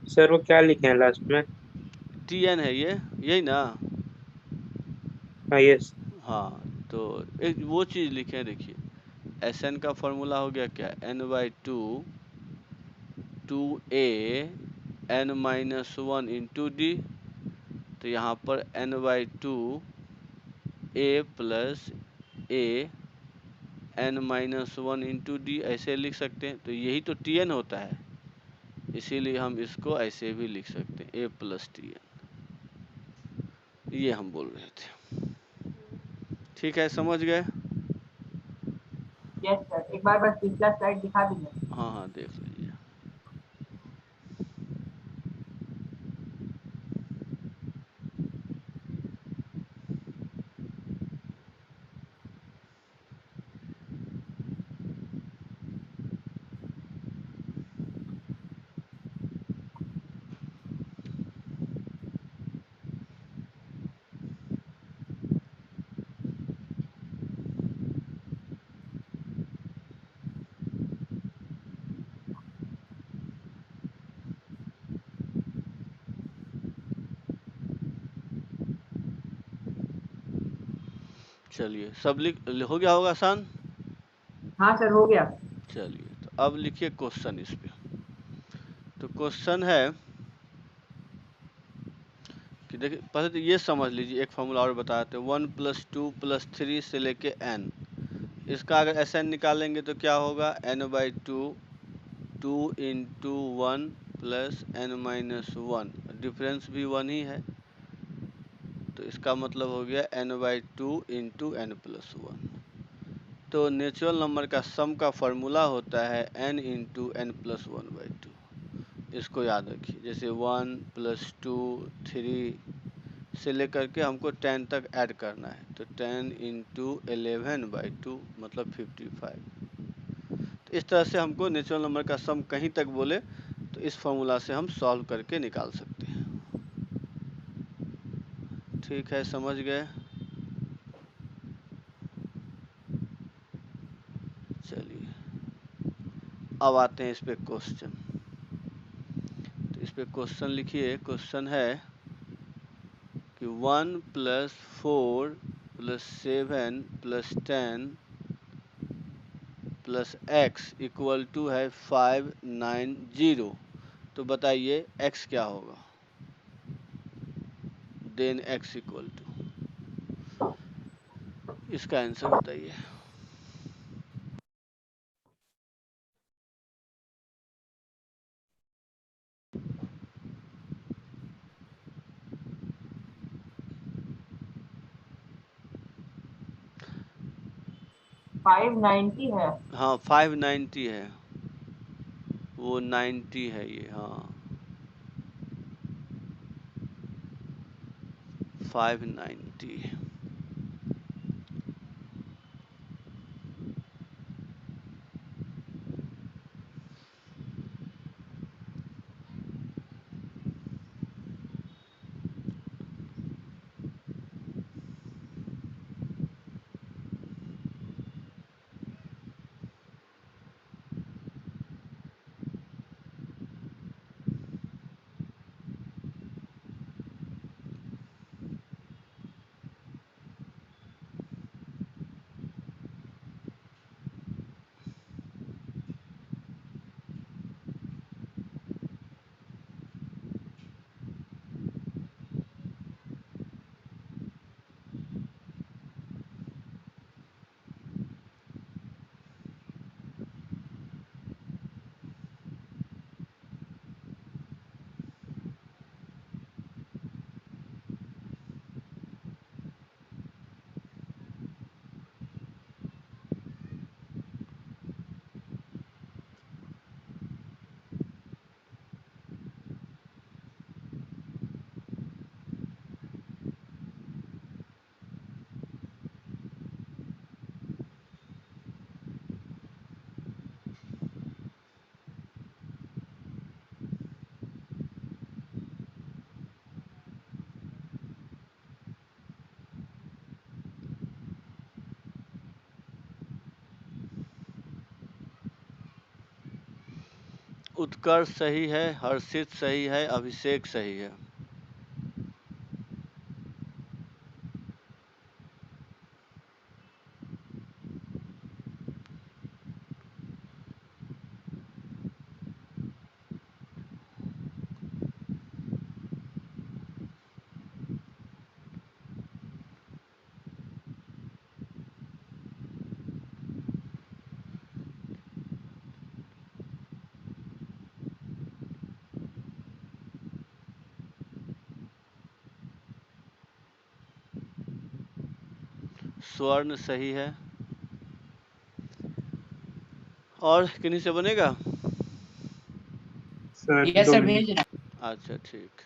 सर वो क्या लिखे हैं लास्ट में? Tn है ये, यही ना? हाँ यस। हाँ, तो एक वो चीज़ लिखे, देखिए Sn का फॉर्मूला हो गया क्या, n/2 2a n-1 into d. तो यहाँ पर n/2 a plus a n-1 into D ऐसे लिख सकते हैं। तो यही तो Tn होता है, इसीलिए हम इसको ऐसे भी लिख सकते हैं a प्लस Tn, ये हम बोल रहे थे। ठीक है, समझ गए? यस सर, एक बार बस पिछला स्लाइड दिखा दीजिए। हाँ हाँ, देख लीजिए। चलिए, सब लिख हो गया होगा आसान? हाँ सर, हो गया। चलिए, तो अब लिखिए क्वेश्चन इस पे। तो क्वेश्चन है कि देखिए, पहले तो ये समझ लीजिए, एक फॉर्मूला और बताते हैं, 1 + 2 + 3 से लेके n। इसका अगर Sn निकालेंगे तो क्या होगा, n/2 2 into 1 plus n-1, difference भी 1 ही है, तो इसका मतलब हो गया n/2 इंटू n+1। तो नेचुरल नंबर का सम का फॉर्मूला होता है n इंटू n+1/2। इसको याद रखिए, जैसे 1 + 2 3 से लेकर के हमको 10 तक ऐड करना है, तो 10 इंटू 11/2 मतलब 55। तो इस तरह से हमको नेचुरल नंबर का सम कहीं तक बोले तो इस फॉर्मूला से हम सॉल्व करके निकाल सकते हैं। ठीक है, समझ गए? चलिए, अब आते हैं इस पे क्वेश्चन। तो इस पे क्वेश्चन लिखिए। क्वेश्चन है कि 1 + 4 + 7 + 10 + x = है 590। तो बताइए x क्या होगा, देन x = इसका आंसर बताइए। फाइव 90 है। हाँ, 590 है, वो 90 है ये, हाँ 590। उत्कर्ष सही है, हर्षित सही है, अभिषेक सही है। स्वर्ण सही है। और किन्हीं से बनेगा? सर यस दो सर मिनट। भेज रहा हूँ। अच्छा ठीक।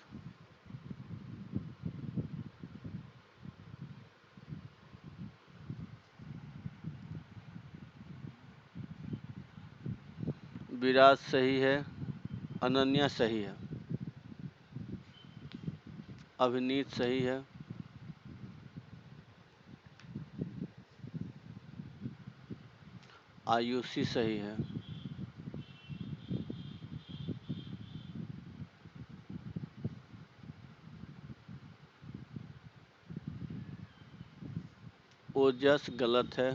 विराज सही है। अनन्या सही है। अभिनीत सही है। आयुषी सही है। ओजस गलत है।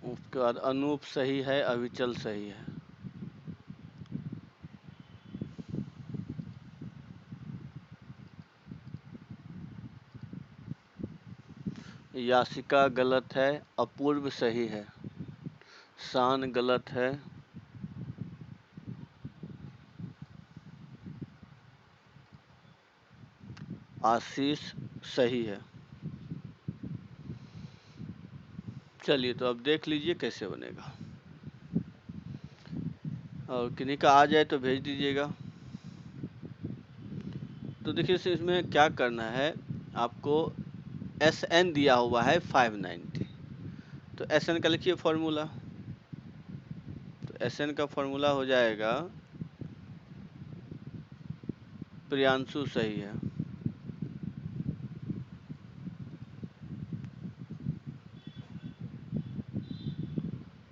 उसके बाद अनूप सही है। अविचल सही है। यासिका गलत है। अपूर्व सही है। शान गलत है। आशीष सही है। चलिए तो अब देख लीजिए कैसे बनेगा, और किन्हीं का आ जाए तो भेज दीजिएगा। तो देखिए इसमें क्या करना है, आपको SN दिया हुआ है 590, तो SN का लिखिए फॉर्मूला। तो SN का फॉर्मूला हो जाएगा, प्रियांशु सही है।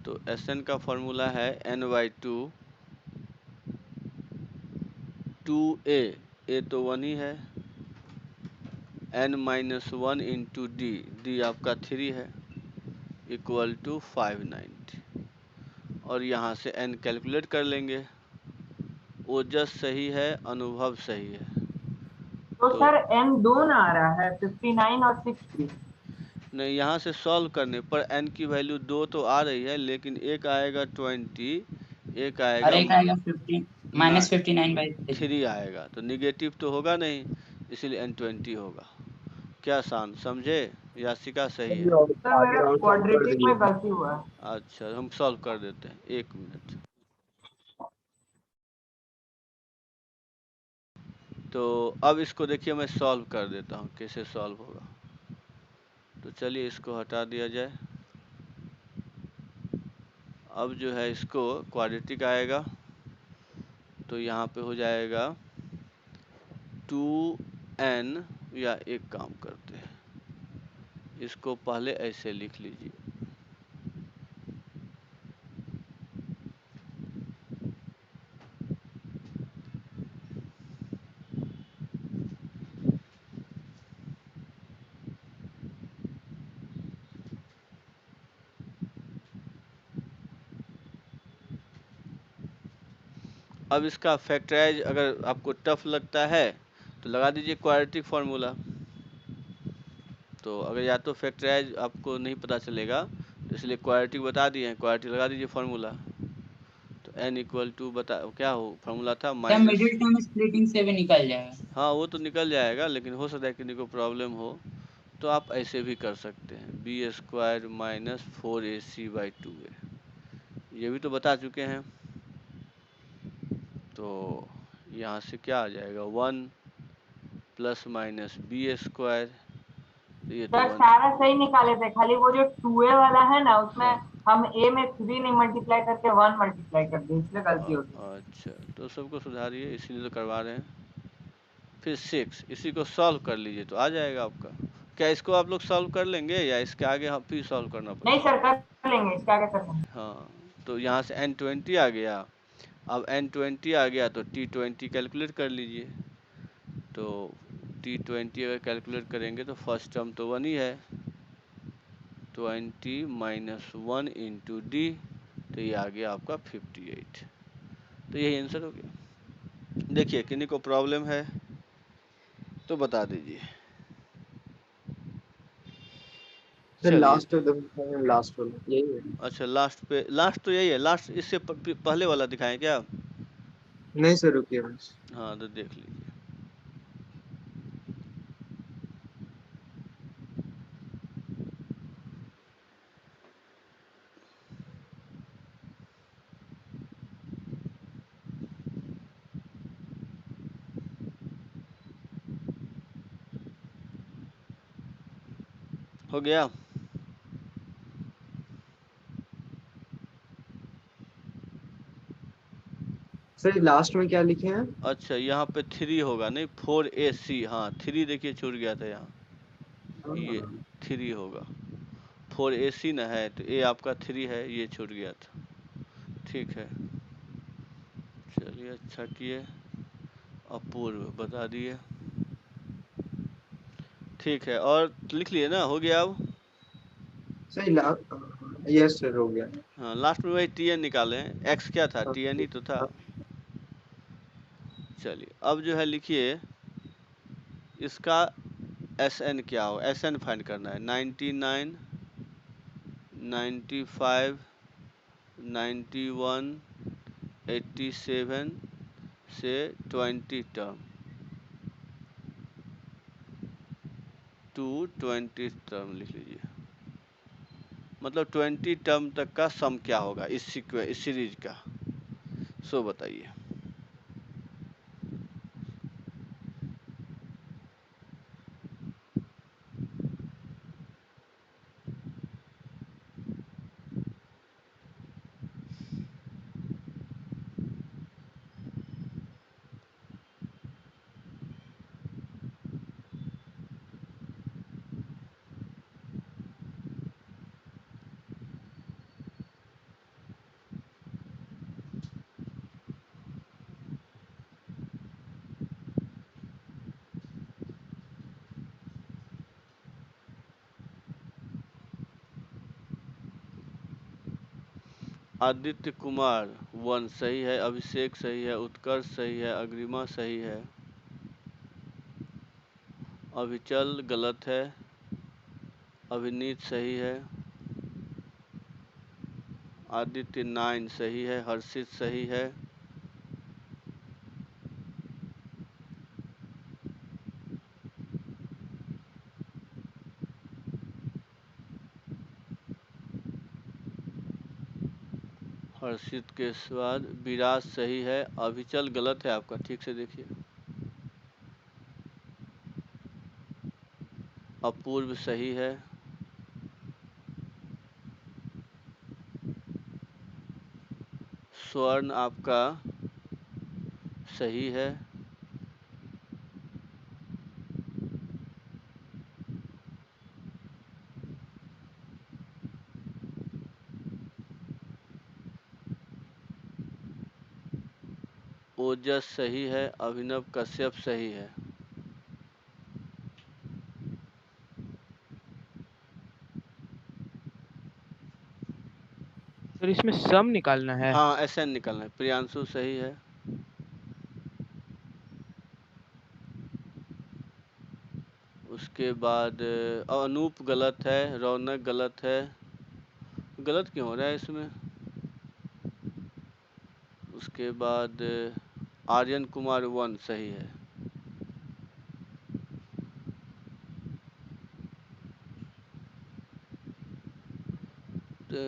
तो SN का फॉर्मूला है N/2 2A, A तो 1 ही है, N-1 इंटू D, D आपका 3 है, इक्वल टू 590। और यहाँ से N कैलकुलेट कर लेंगे। ओजस सही है। अनुभव सही है। तो तो सर n दो ना आ रहा है 59 और 60। नहीं, यहाँ से सॉल्व करने पर N की वैल्यू 2 तो आ रही है, लेकिन एक आएगा 20, एक और आएगा एक आएगा 50 ना -59/3। 3 आएगा, तो निगेटिव तो होगा नहीं, इसीलिए N20 होगा। क्या शान समझे? यासिका सही है। सर मेरा और सॉल्व कर क्वाड्रेटिक दीजिए। में गलती हुआ है। अच्छा, हम सॉल्व कर देते हैं, 1 मिनट। तो अब इसको देखिए मैं सॉल्व कर देता हूँ, कैसे सॉल्व होगा। तो चलिए इसको हटा दिया जाए। अब जो है इसको क्वाड्रेटिक आएगा, तो यहाँ पे हो जाएगा 2n, या एक काम करते हैं, इसको पहले ऐसे लिख लीजिए। अब इसका फैक्टराइज अगर आपको टफ लगता है तो लगा दीजिए क्वाड्रेटिक फार्मूला। तो अगर या तो फैक्टराइज आपको नहीं पता चलेगा, तो इसलिए क्वाड्रेटिक बता दिए हैं, क्वाड्रेटिक लगा दीजिए फार्मूला। तो n बता क्या हो फार्मूला था, क्या माइनस। मिडिल टर्म स्प्लिटिंग से भी निकल जाएगा? हाँ वो तो निकल जाएगा, लेकिन हो सकता है किसी को प्रॉब्लम हो, तो आप ऐसे भी कर सकते हैं, b² - 4ac/2a, ये भी तो बता चुके हैं। तो यहाँ से क्या आ जाएगा, 1 ± b², ये तो सर 1। सारा सही निकाले थे, खाली वो जो 2a वाला है ना उसमें हाँ हम a में 3 नहीं मल्टीप्लाई करके 1 मल्टीप्लाई कर दिए, इसलिए गलती हो गई। अच्छा, तो सबको सुधारिए, इसीलिए तो करवा रहे हैं। फिर 6, इसी को सॉल्व कर लीजिए तो आ जाएगा आपका। क्या इसको आप लोग सॉल्व कर लेंगे, या इसके आगे हम फिर सॉल्व करना नहीं पड़ेगा? सर कर लेंगे, इसका आगे कर लेंगे। हाँ, तो यहाँ से N20 आ गया। अब N20 आ गया तो T20 कैलकुलेट कर लीजिए। तो T20 अगर कैलकुलेट करेंगे तो फर्स्ट टर्म तो 1 ही है, 20 - 1 इंटू D, तो ये आ गया आपका 58। तो यही आंसर हो गया। देखिए किन्हीं को प्रॉब्लम है तो बता दीजिए। सर चलिए, लास्ट लास्ट वाला यही है। अच्छा लास्ट पे, लास्ट तो यही है, लास्ट इससे पहले वाला दिखाएं क्या? नहीं सर रुकिए बस। हाँ तो देख लीजिए। हो गया? सर लास्ट में क्या लिखे हैं? अच्छा यहाँ पे 3 होगा, नहीं 4AC, हाँ 3 देखिए छूट गया था यहाँ, ये 3 होगा। 4AC ना है तो ए आपका 3 है, ये छूट गया था। ठीक है, चलिए अच्छा किए, अपूर्व बता दिए। ठीक है, और लिख लिए ना, हो गया अब? सर लास्ट, यस सर हो गया। हाँ लास्ट में वही TN निकाले हैं, एक्स क्या था, TN ही तो था। चलिए अब जो है लिखिए इसका SN क्या हो, SN फाइंड करना है। 99, 95, 91, 87 से 20 टर्म टू 20 टर्म लिख लीजिए। मतलब 20 टर्म तक का सम क्या होगा इस सीरीज का, सो बताइए। आदित्य कुमार 1 सही है, अभिषेक सही है, उत्कर्ष सही है, अग्रिमा सही है, अभिचल गलत है, अभिनीत सही है, आदित्य 9 सही है, हर्षित सही है, हर्षित के बाद विराज सही है, अभिचल गलत है आपका, ठीक से देखिए, अपूर्व सही है, स्वर्ण आपका सही है, ओजस सही है, अभिनव कश्यप सही है। सर इसमें सम निकालना है। हाँ SN निकलना है। प्रियांशु सही है, उसके बाद अनूप गलत है, रौनक गलत है, गलत क्यों हो रहा है इसमें। उसके बाद आर्यन कुमार 1 सही है, तो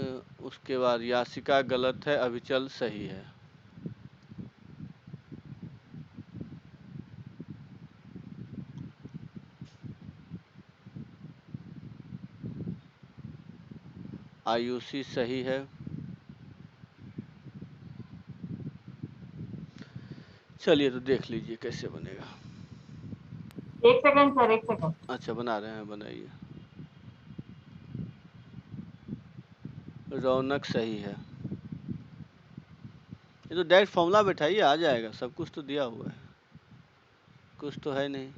उसके बाद यासिका गलत है, अभिचल सही है। आयुषी सही है। चलिए तो देख लीजिए कैसे बनेगा। एक सेकंड सर, एक सेकंड। अच्छा बना रहे हैं, बनाइए। रौनक सही है, ये तो डायरेक्ट फॉर्मूला बैठाइए आ जाएगा, सब कुछ तो दिया हुआ है, कुछ तो है नहीं।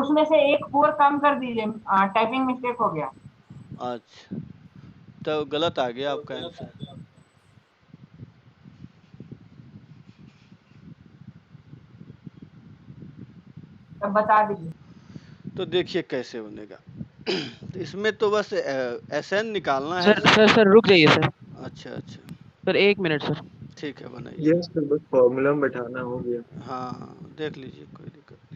उसमें से एक 4 कम कर दीजिए, टाइपिंग मिस्टेक हो गया। अच्छा, तो गलत आ गया आपका आंसर। तब बता दीजिए। तो देखिए कैसे बनेगा। तो इसमें तो बस एसएन निकालना है। सर रुक जाइए सर। अच्छा अच्छा, सर 1 मिनट सर। ठीक है बनाइए। यस सर, बस फॉर्मूला में बैठाना हो गया। हाँ देख लीजिए, कोई दिक्कत नहीं।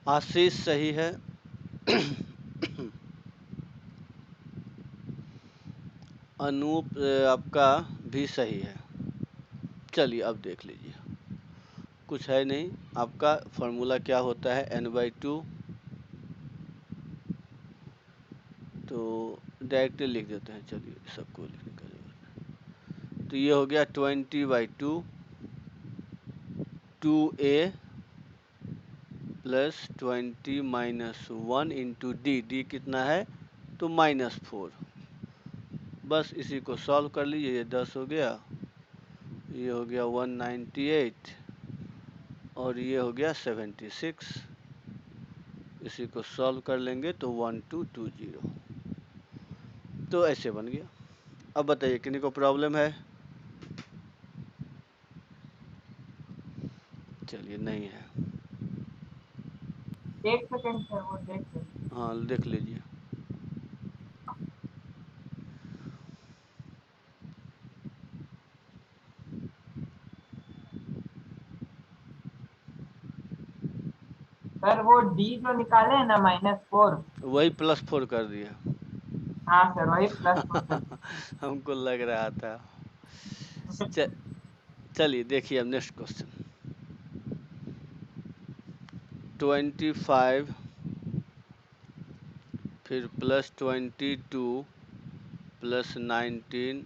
आशीष सही है। अनूप आपका भी सही है। चलिए अब देख लीजिए, कुछ है नहीं। आपका फॉर्मूला क्या होता है, n/2। तो डायरेक्टली लिख देते हैं, चलिए सबको लिखने का जरूरत है। तो ये हो गया 20/2 2a plus 20 minus 1 into D कितना है, तो -4। बस इसी को सॉल्व कर लीजिए। ये 10 हो गया, ये हो गया 198 और ये हो गया 76। इसी को सॉल्व कर लेंगे तो 1220। तो ऐसे बन गया। अब बताइए किन्हीं को प्रॉब्लम है? चलिए नहीं है। एक सेकंड सर, वो देख लीजिए। हाँ देख लीजिए। सर वो डी जो निकाले हैं ना -4, वही +4 कर दिया। हाँ सर वही +4 हमको लग रहा था। चलिए देखिए अब नेक्स्ट क्वेश्चन। 25 फिर +22 +19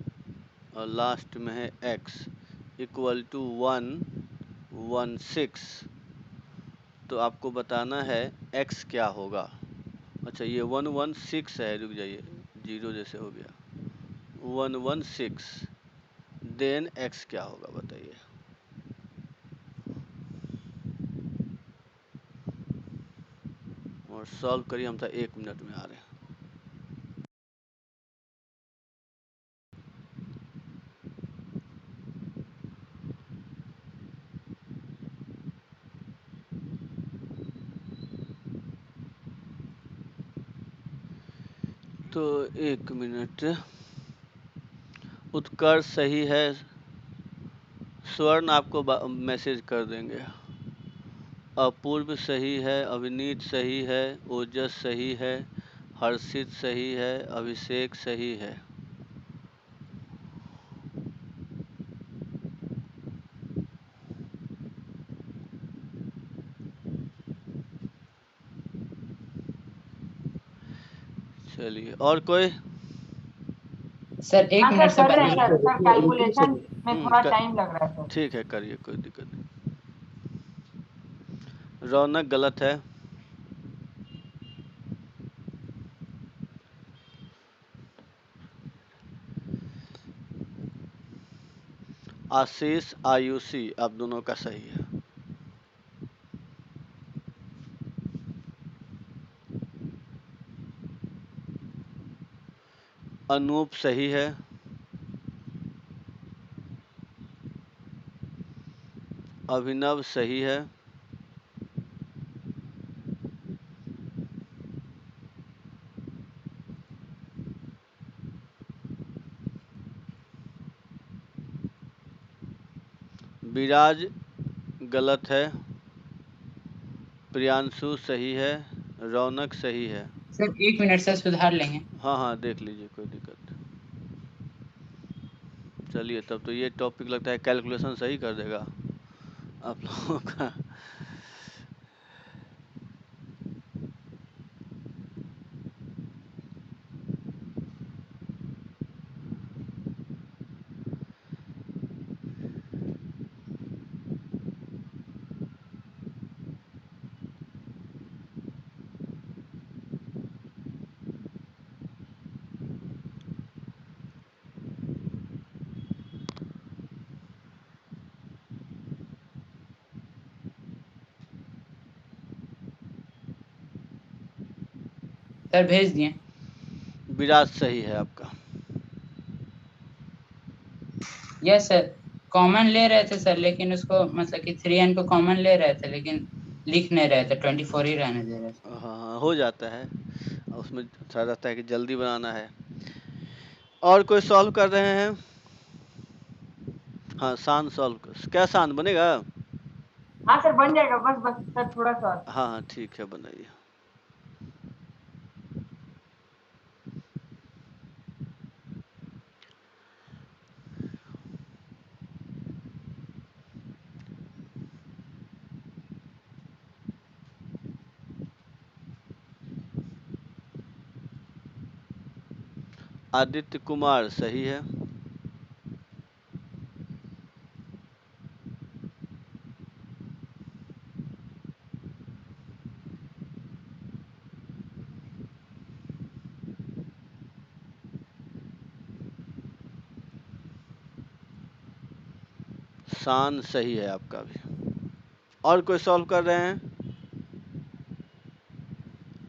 और लास्ट में है x इक्वल टू 116। तो आपको बताना है x क्या होगा। अच्छा ये 116 है, रुक जाइए, 0 जैसे हो गया 116। देन x क्या होगा बताइए। और सॉल्व करिए, हम तो 1 मिनट में आ रहे हैं। तो 1 मिनट। उत्कर्ष सही है, स्वर्ण आपको मैसेज कर देंगे। अपूर्व सही है, अविनीत सही है, ओजस सही है, हर्षित सही है, अभिषेक सही है। चलिए और कोई? सर 1 हाँ मिनट सर से कर रहे हैं बता सर, सर कैलकुलेशन में थोड़ा कर, टाइम लग रहा है सर। ठीक है करिए, कोई दिक्कत नहीं। रौनक गलत है। आशीष आयुषी आप दोनों का सही है। अनूप सही है। अभिनव सही है। विराज गलत है। प्रियांशु सही है। रौनक सही है। सर 1 मिनट से सुधार लेंगे। हाँ हाँ देख लीजिए, कोई दिक्कत नहीं। चलिए तब तो ये टॉपिक लगता है कैलकुलेशन सही कर देगा आप लोगों का। सर भेज दिए। विराज सही है आपका। यस सर, कॉमन ले रहे थे सर, लेकिन उसको मतलब कि 3n को कॉमन ले रहे थे, लेकिन लिख नहीं रहे थे, 24 ही रहने दे रहे थे। हाँ हाँ, हो जाता है, उसमें थोड़ा रहता है कि जल्दी बनाना है। और कोई सॉल्व कर रहे हैं? हाँ, शान सॉल्व, क्या शान बनेगा? हाँ सर बन जाएगा, बस बस सर थोड़ा सा। हाँ हाँ ठीक है, बनाइए। आदित्य कुमार सही है। शान सही है आपका भी। और कोई सॉल्व कर रहे हैं?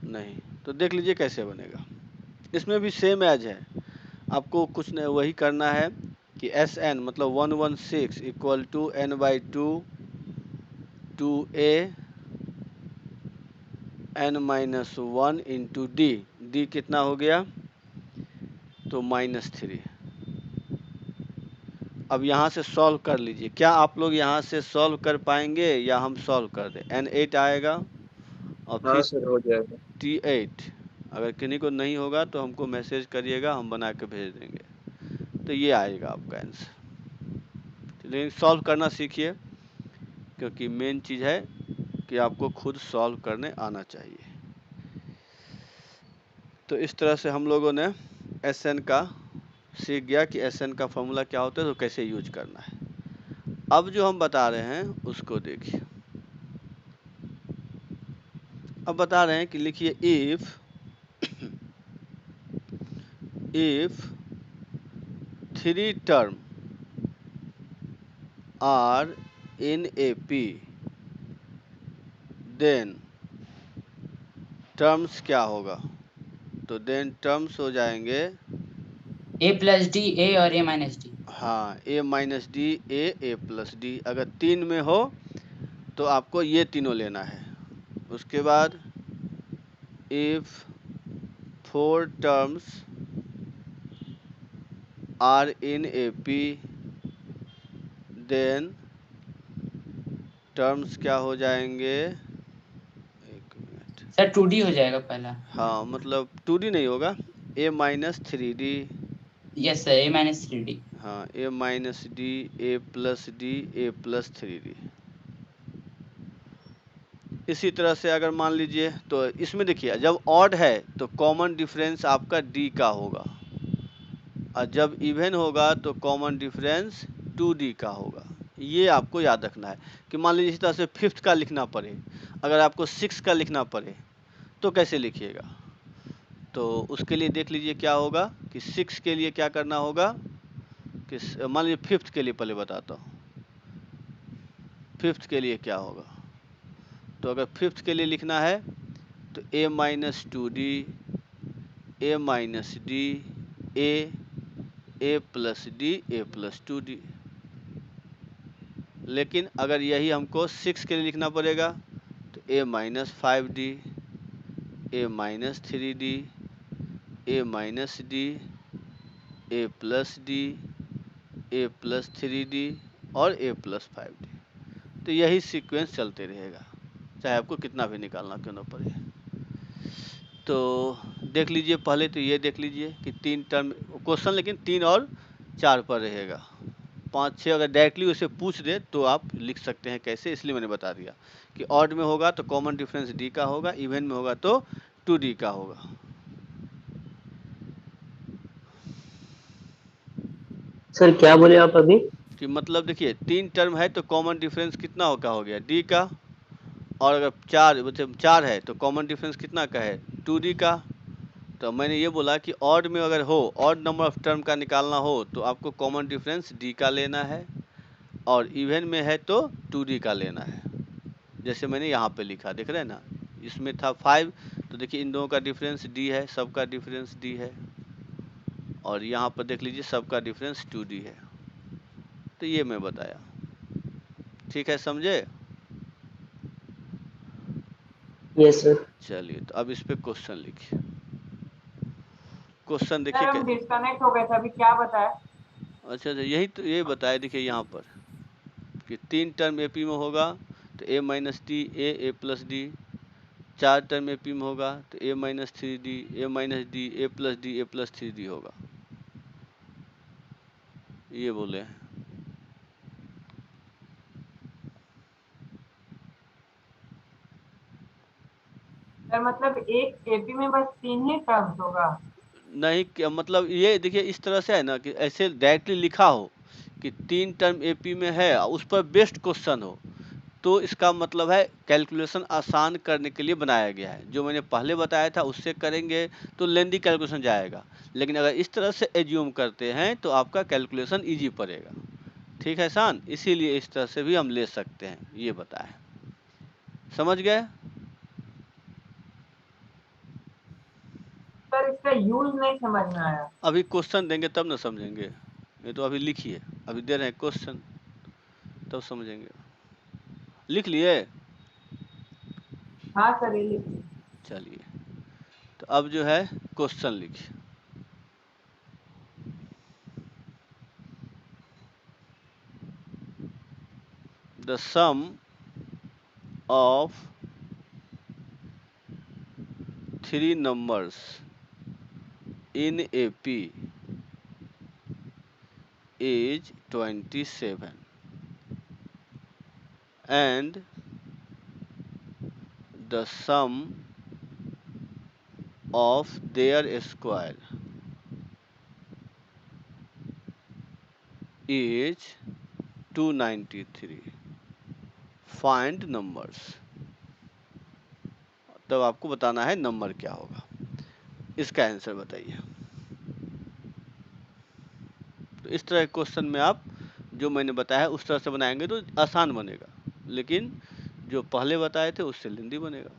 नहीं, तो देख लीजिए कैसे बनेगा। इसमें भी सेम एज है, आपको कुछ नहीं वही करना है कि Sn मतलब 116 equal to n/2 2a n-1 into d. D कितना हो गया? तो -3। अब यहाँ से सॉल्व कर लीजिए। क्या आप लोग यहाँ से सॉल्व कर पाएंगे या हम सॉल्व कर दें? n8 आएगा और हाँ फिर सर हो जाएगा। t8। अगर किन्हीं को नहीं होगा तो हमको मैसेज करिएगा, हम बना के भेज देंगे। तो ये आएगा आपका आंसर। लेकिन सॉल्व करना सीखिए, क्योंकि मेन चीज़ है कि आपको खुद सॉल्व करने आना चाहिए। तो इस तरह से हम लोगों ने Sn का सीख गया कि Sn का फॉर्मूला क्या होता है, तो कैसे यूज करना है। अब जो हम बता रहे हैं उसको देखिए। अब बता रहे हैं कि लिखिए if 3 term are in A P, then terms क्या होगा? तो देन टर्म्स हो जाएंगे a प्लस डी ए और a माइनस डी। हाँ, a minus D a plus D. अगर 3 में हो तो आपको ये तीनों लेना है। उसके बाद if 4 terms are in A P, then terms क्या हो जाएंगे? एक मिनट, सर 2d हो जाएगा पहला। हाँ मतलब 2d नहीं होगा, a minus 3d। Yes sir, a minus 3d। हाँ, a minus D a plus d a plus 3d। इसी तरह से अगर मान लीजिए, तो इसमें देखिए जब ऑड है तो कॉमन डिफरेंस आपका d का होगा, और जब इवन होगा तो कॉमन डिफरेंस 2d का होगा। ये आपको याद रखना है कि मान लीजिए इस तरह से 5th का लिखना पड़े, अगर आपको 6 का लिखना पड़े तो कैसे लिखिएगा? तो उसके लिए देख लीजिए क्या होगा कि 6 के लिए क्या करना होगा कि मान लीजिए 5th के लिए पहले बताता हूँ। 5th के लिए क्या होगा? तो अगर 5th के लिए लिखना है तो a minus 2d a minus D a plus d a plus 2d। लेकिन अगर यही हमको 6 के लिए लिखना पड़ेगा तो a minus 5d a minus 3d a minus D a plus d a plus 3d और a प्लस 5d। तो यही सीक्वेंस चलते रहेगा, चाहे आपको कितना भी निकालना क्यों ना पड़े। तो देख लीजिए पहले तो ये देख लीजिए कि 3 टर्म क्वेश्चन, लेकिन 3 और 4 पर रहेगा। 5 6 अगर डायरेक्टली उसे पूछ दे तो आप लिख सकते हैं कैसे, इसलिए मैंने बता दिया कि ऑड में होगा तो कॉमन डिफरेंस d का होगा, इवन में होगा तो 2d का होगा। सर क्या बोले आप अभी? कि मतलब देखिए 3 टर्म है तो कॉमन डिफरेंस कितना होगा, हो गया d का, और अगर 4 मतलब 4 है तो कॉमन डिफरेंस कितना का है, 2d का। तो मैंने ये बोला कि ऑड में अगर हो, ऑड नंबर ऑफ टर्म का निकालना हो तो आपको कॉमन डिफरेंस d का लेना है, और इवन में है तो 2d का लेना है। जैसे मैंने यहाँ पे लिखा, देख रहे हैं ना, इसमें था 5 तो देखिए इन दोनों का डिफरेंस डी है, सबका डिफरेंस डी है, और यहाँ पर देख लीजिए सबका डिफरेंस 2D है। तो ये मैं बताया, ठीक है, समझे? Yes sir. चलिए तो अब इस पे क्वेश्चन लिखिए। क्वेश्चन सर देखिए हम डिस्कनेक्ट हो गए थे, अभी क्या बताया? अच्छा अच्छा, यही तो ये बताया, देखिए यहाँ पर कि 3 टर्म एपी में होगा तो a minus D a plus D, 4 term AP में होगा तो a minus 3d a minus D a plus d a plus 3d होगा, ये बोले हैं। सर मतलब एक एपी में बस 3 ही टर्म्स होगा? नहीं, क्या मतलब, ये देखिए इस तरह से है ना कि ऐसे डायरेक्टली लिखा हो कि 3 टर्म एपी में है और उस पर बेस्ड क्वेश्चन हो, तो इसका मतलब है कैलकुलेशन आसान करने के लिए बनाया गया है। जो मैंने पहले बताया था उससे करेंगे तो लेंदी कैलकुलेशन जाएगा, लेकिन अगर इस तरह से एज्यूम करते हैं तो आपका कैलकुलेशन इजी पड़ेगा, ठीक है सान, इसीलिए इस तरह से भी हम ले सकते हैं, ये बताएं। समझ गए? सर इसका यूज नहीं समझ में आया। अभी क्वेश्चन देंगे तब ना समझेंगे, ये तो अभी लिखिए, अभी दे रहे हैं क्वेश्चन तब समझेंगे। लिख लिए? हाँ सर ये लिखिए। चलिए तो अब जो है क्वेश्चन लिखिए। The sum of 3 numbers in AP is 27 and the sum of their square is 293. Find numbers. तब आपको बताना है नंबर क्या होगा, इसका आंसर बताइए। तो इस तरह के क्वेश्चन में आप जो मैंने बताया उस तरह से बनाएंगे तो आसान बनेगा, लेकिन जो पहले बताए थे उससे लेंदी बनेगा,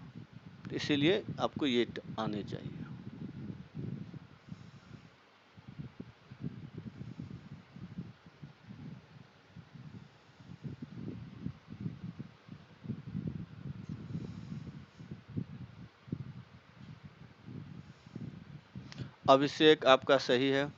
तो इसीलिए आपको ये आने चाहिए। अभिषेक आपका सही है।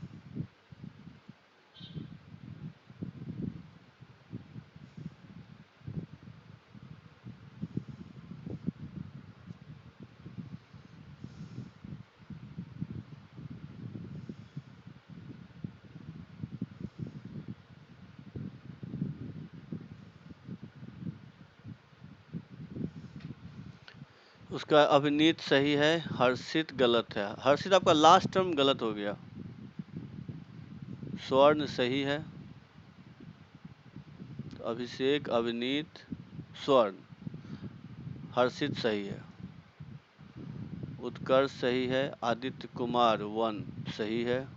उसका अभिनीत सही है, हर्षित गलत है। हर्षित आपका लास्ट टर्म गलत हो गया। स्वर्ण सही है। तो अभिषेक, अभिनीत, स्वर्ण, हर्षित सही है। उत्कर्ष सही है। आदित्य कुमार वन सही है।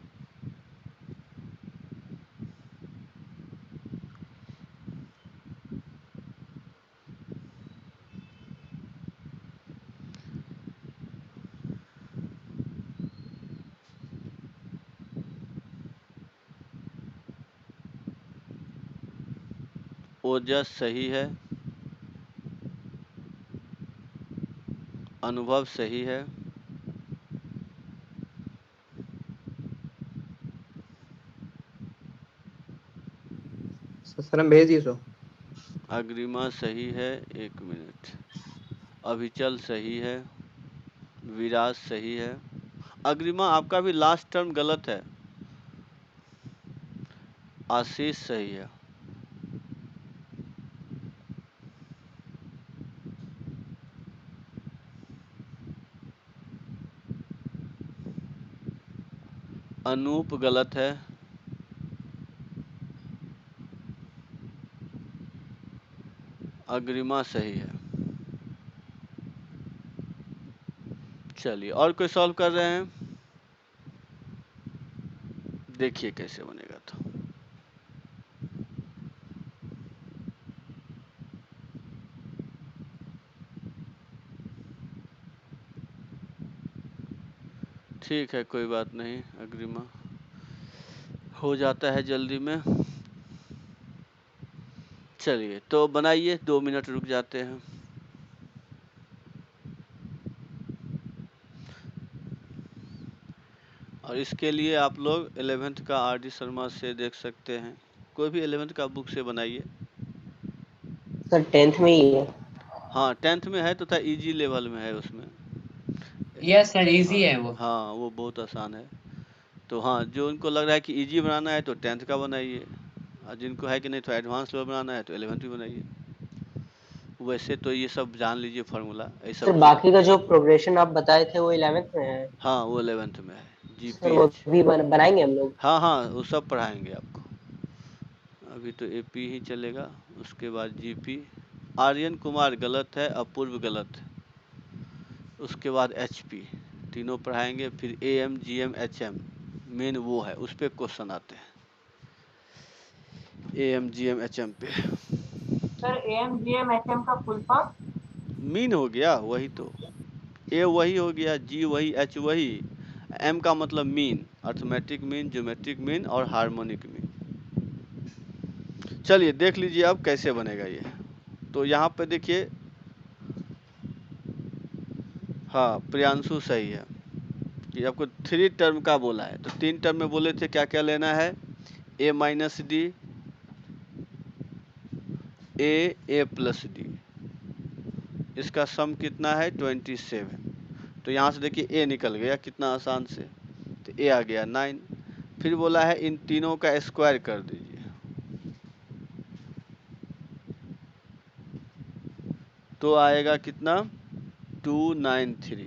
ओजस सही है। अनुभव सही है। सर हम भेज दिए सो। अग्रिमा सही है। 1 मिनट। अभिचल सही है। विराज सही है। अग्रिमा आपका भी लास्ट टर्म गलत है। आशीष सही है। अनूप गलत है। अग्रिमा सही है। चलिए और कोई सॉल्व कर रहे हैं? देखिए कैसे बनेगा। तो ठीक है, कोई बात नहीं अग्रिमा, हो जाता है जल्दी में। चलिए तो बनाइए, 2 मिनट रुक जाते हैं। और इसके लिए आप लोग 11th का आर डी शर्मा से देख सकते हैं, कोई भी 11th का बुक से बनाइए। सर 10th में ही है। हाँ 10th में है तो था, इजी लेवल में है उसमें। यस सर, इजी है वो। हाँ वो बहुत आसान है। तो हाँ, जो उनको लग रहा है कि इजी बनाना है तो 10th का बनाइए, और जिनको है कि नहीं थोड़ा एडवांस लेवल बनाना है तो 11th भी बनाइए। वैसे तो ये सब जान लीजिए फार्मूला, ऐसा सर बाकी का जो प्रोग्रेशन आप बताए थे वो 11th में है। हाँ वो 11th में है, सर वो GPH। भी बनाएंगे हम लोग। हाँ हाँ वो सब पढ़ाएंगे आपको। अभी तो AP ही चलेगा, उसके बाद GP। आर्यन कुमार गलत है, अपूर्व गलत है, उसके बाद HP, तीनों पढ़ाएंगे। फिर AM GM HM मेन वो है, उस पर क्वेश्चन आते हैं, AM GM HM पे। सर AMGM HM का फुल फॉर्म? मीन हो गया वही तो, A वही हो गया, G वही, H वही, M का मतलब mean, arithmetic mean, geometric mean और हार्मोनिक मीन। चलिए देख लीजिए अब कैसे बनेगा ये। तो यहाँ पे देखिए, हाँ प्रियांशु सही है कि आपको 3 टर्म का बोला है, तो 3 टर्म में बोले थे क्या क्या लेना है, A minus D, A plus D, इसका सम कितना है 27। तो यहाँ से देखिए A निकल गया कितना आसान से, तो A आ गया 9। फिर बोला है इन तीनों का स्क्वायर कर दीजिए, तो आएगा कितना 293।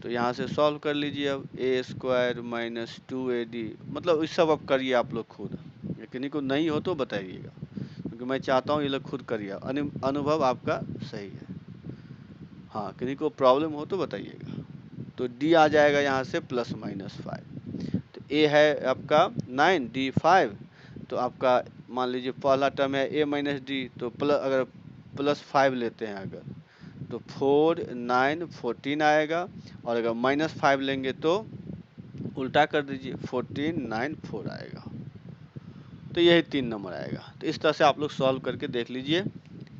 तो यहाँ से सॉल्व कर लीजिए अब, A स्क्वायर माइनस 2AD, मतलब इस सब अब करिए आप लोग खुद, किन्हीं को नहीं हो तो बताइएगा, क्योंकि मैं चाहता हूँ ये लोग खुद करिए, अनुभव आपका सही है। हाँ किन्हीं को प्रॉब्लम हो तो बताइएगा। तो D आ जाएगा यहाँ से प्लस माइनस 5, तो A है आपका 9, D 5, तो आपका मान लीजिए पहला टर्म है A माइनस डी, तो अगर प्लस 5 लेते हैं अगर, तो 4 9 14 आएगा, और अगर माइनस 5 लेंगे तो उल्टा कर दीजिए, 14 9 4 आएगा। तो यही 3 नंबर आएगा। तो इस तरह से आप लोग सॉल्व करके देख लीजिए,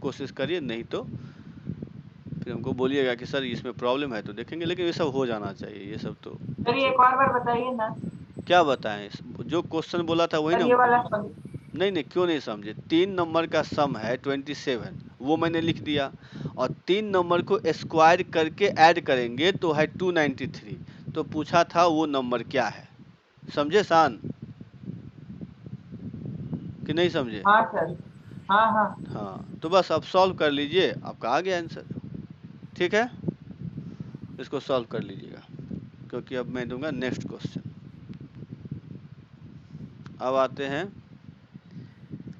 कोशिश करिए, नहीं तो फिर हमको बोलिएगा कि सर इसमें प्रॉब्लम है, तो देखेंगे, लेकिन ये सब हो जाना चाहिए, ये सब तो। सर ये एक और बार बताइए ना। क्या बताएं, जो क्वेश्चन बोला था वही सर ना। ये वाला सॉल्व। नहीं क्यों नहीं समझे, 3 नंबर का सम है 27, वो मैंने लिख दिया, और 3 नंबर को स्क्वायर करके ऐड करेंगे तो है 293। तो पूछा था वो नंबर क्या है, समझे शान कि नहीं समझे। हाँ सर, हाँ हाँ। हाँ तो बस अब सॉल्व कर लीजिए, आपका आ गया आंसर। ठीक है, इसको सॉल्व कर लीजिएगा, क्योंकि अब मैं दूंगा नेक्स्ट क्वेश्चन। अब आते हैं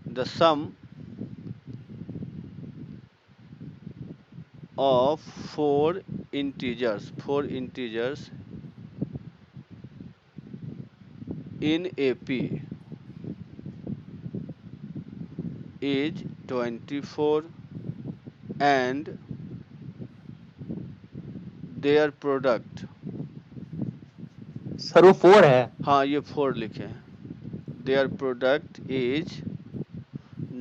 the some of 4 integers in AP is 24, and their product, sir वो 4 है। हाँ ये 4 लिखे हैं, their product is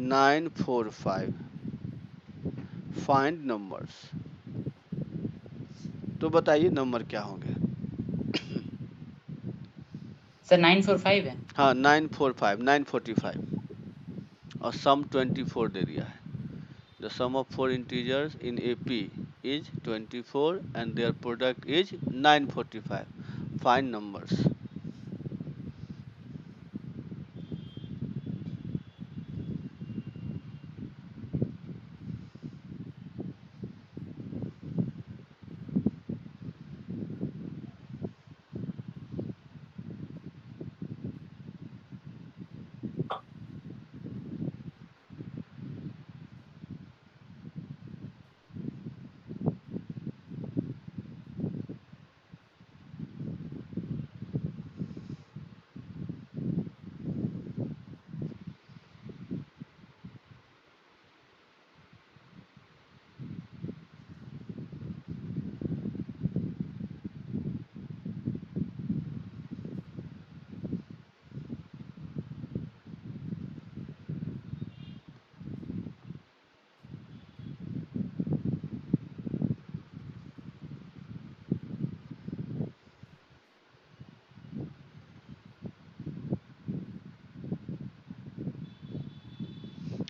945, find numbers। तो बताइए नंबर क्या होंगे। सर 945 है। हाँ 945 945, और सम 24 दे दिया है। The sum of 4 integers in AP is 24 and their product is 945. Find numbers.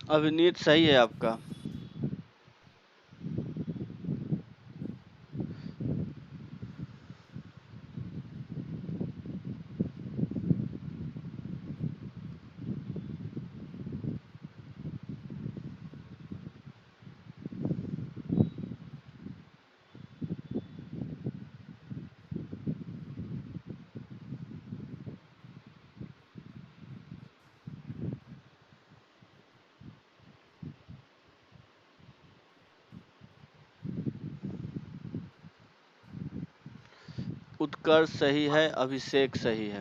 अभिनीत सही है आपका। उत्कर्ष सही है, अभिषेक सही है।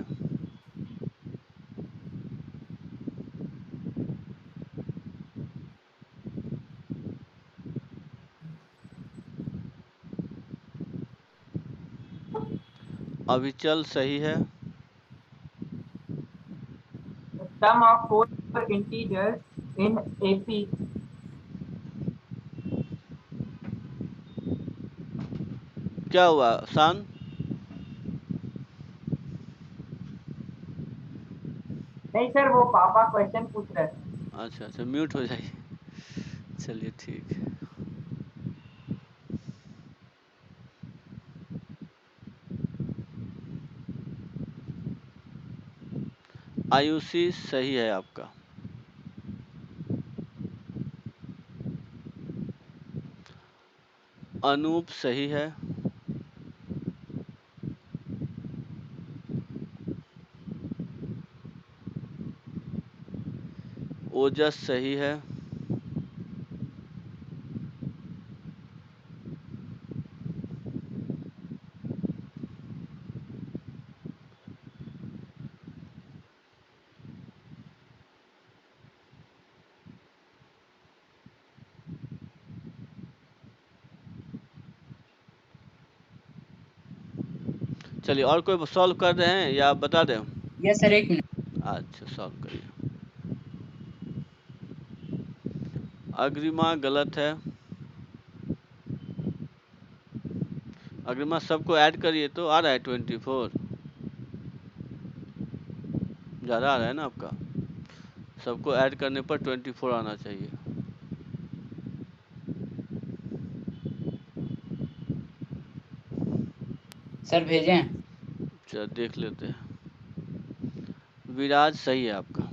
अविचल सही है। Sum of 4 integers in AP क्या हुआ शान? नहीं सर, वो पापा क्वेश्चन पूछ रहे थे। अच्छा अच्छा, म्यूट हो जाइए। चलिए ठीक है। आयुषी सही है आपका। अनूप सही है। ओजस सही है। चलिए, और कोई सॉल्व कर रहे हैं या आप बता दें? Yes sir, 1 minute. अच्छा, सॉल्व करिए। अग्रिमा गलत है। अग्रिमा सबको ऐड करिए तो आ रहा है 24। ज़्यादा आ रहा है ना आपका? सबको ऐड करने पर 24 आना चाहिए। सर भेजें? चल देख लेते हैं। विराज सही है आपका।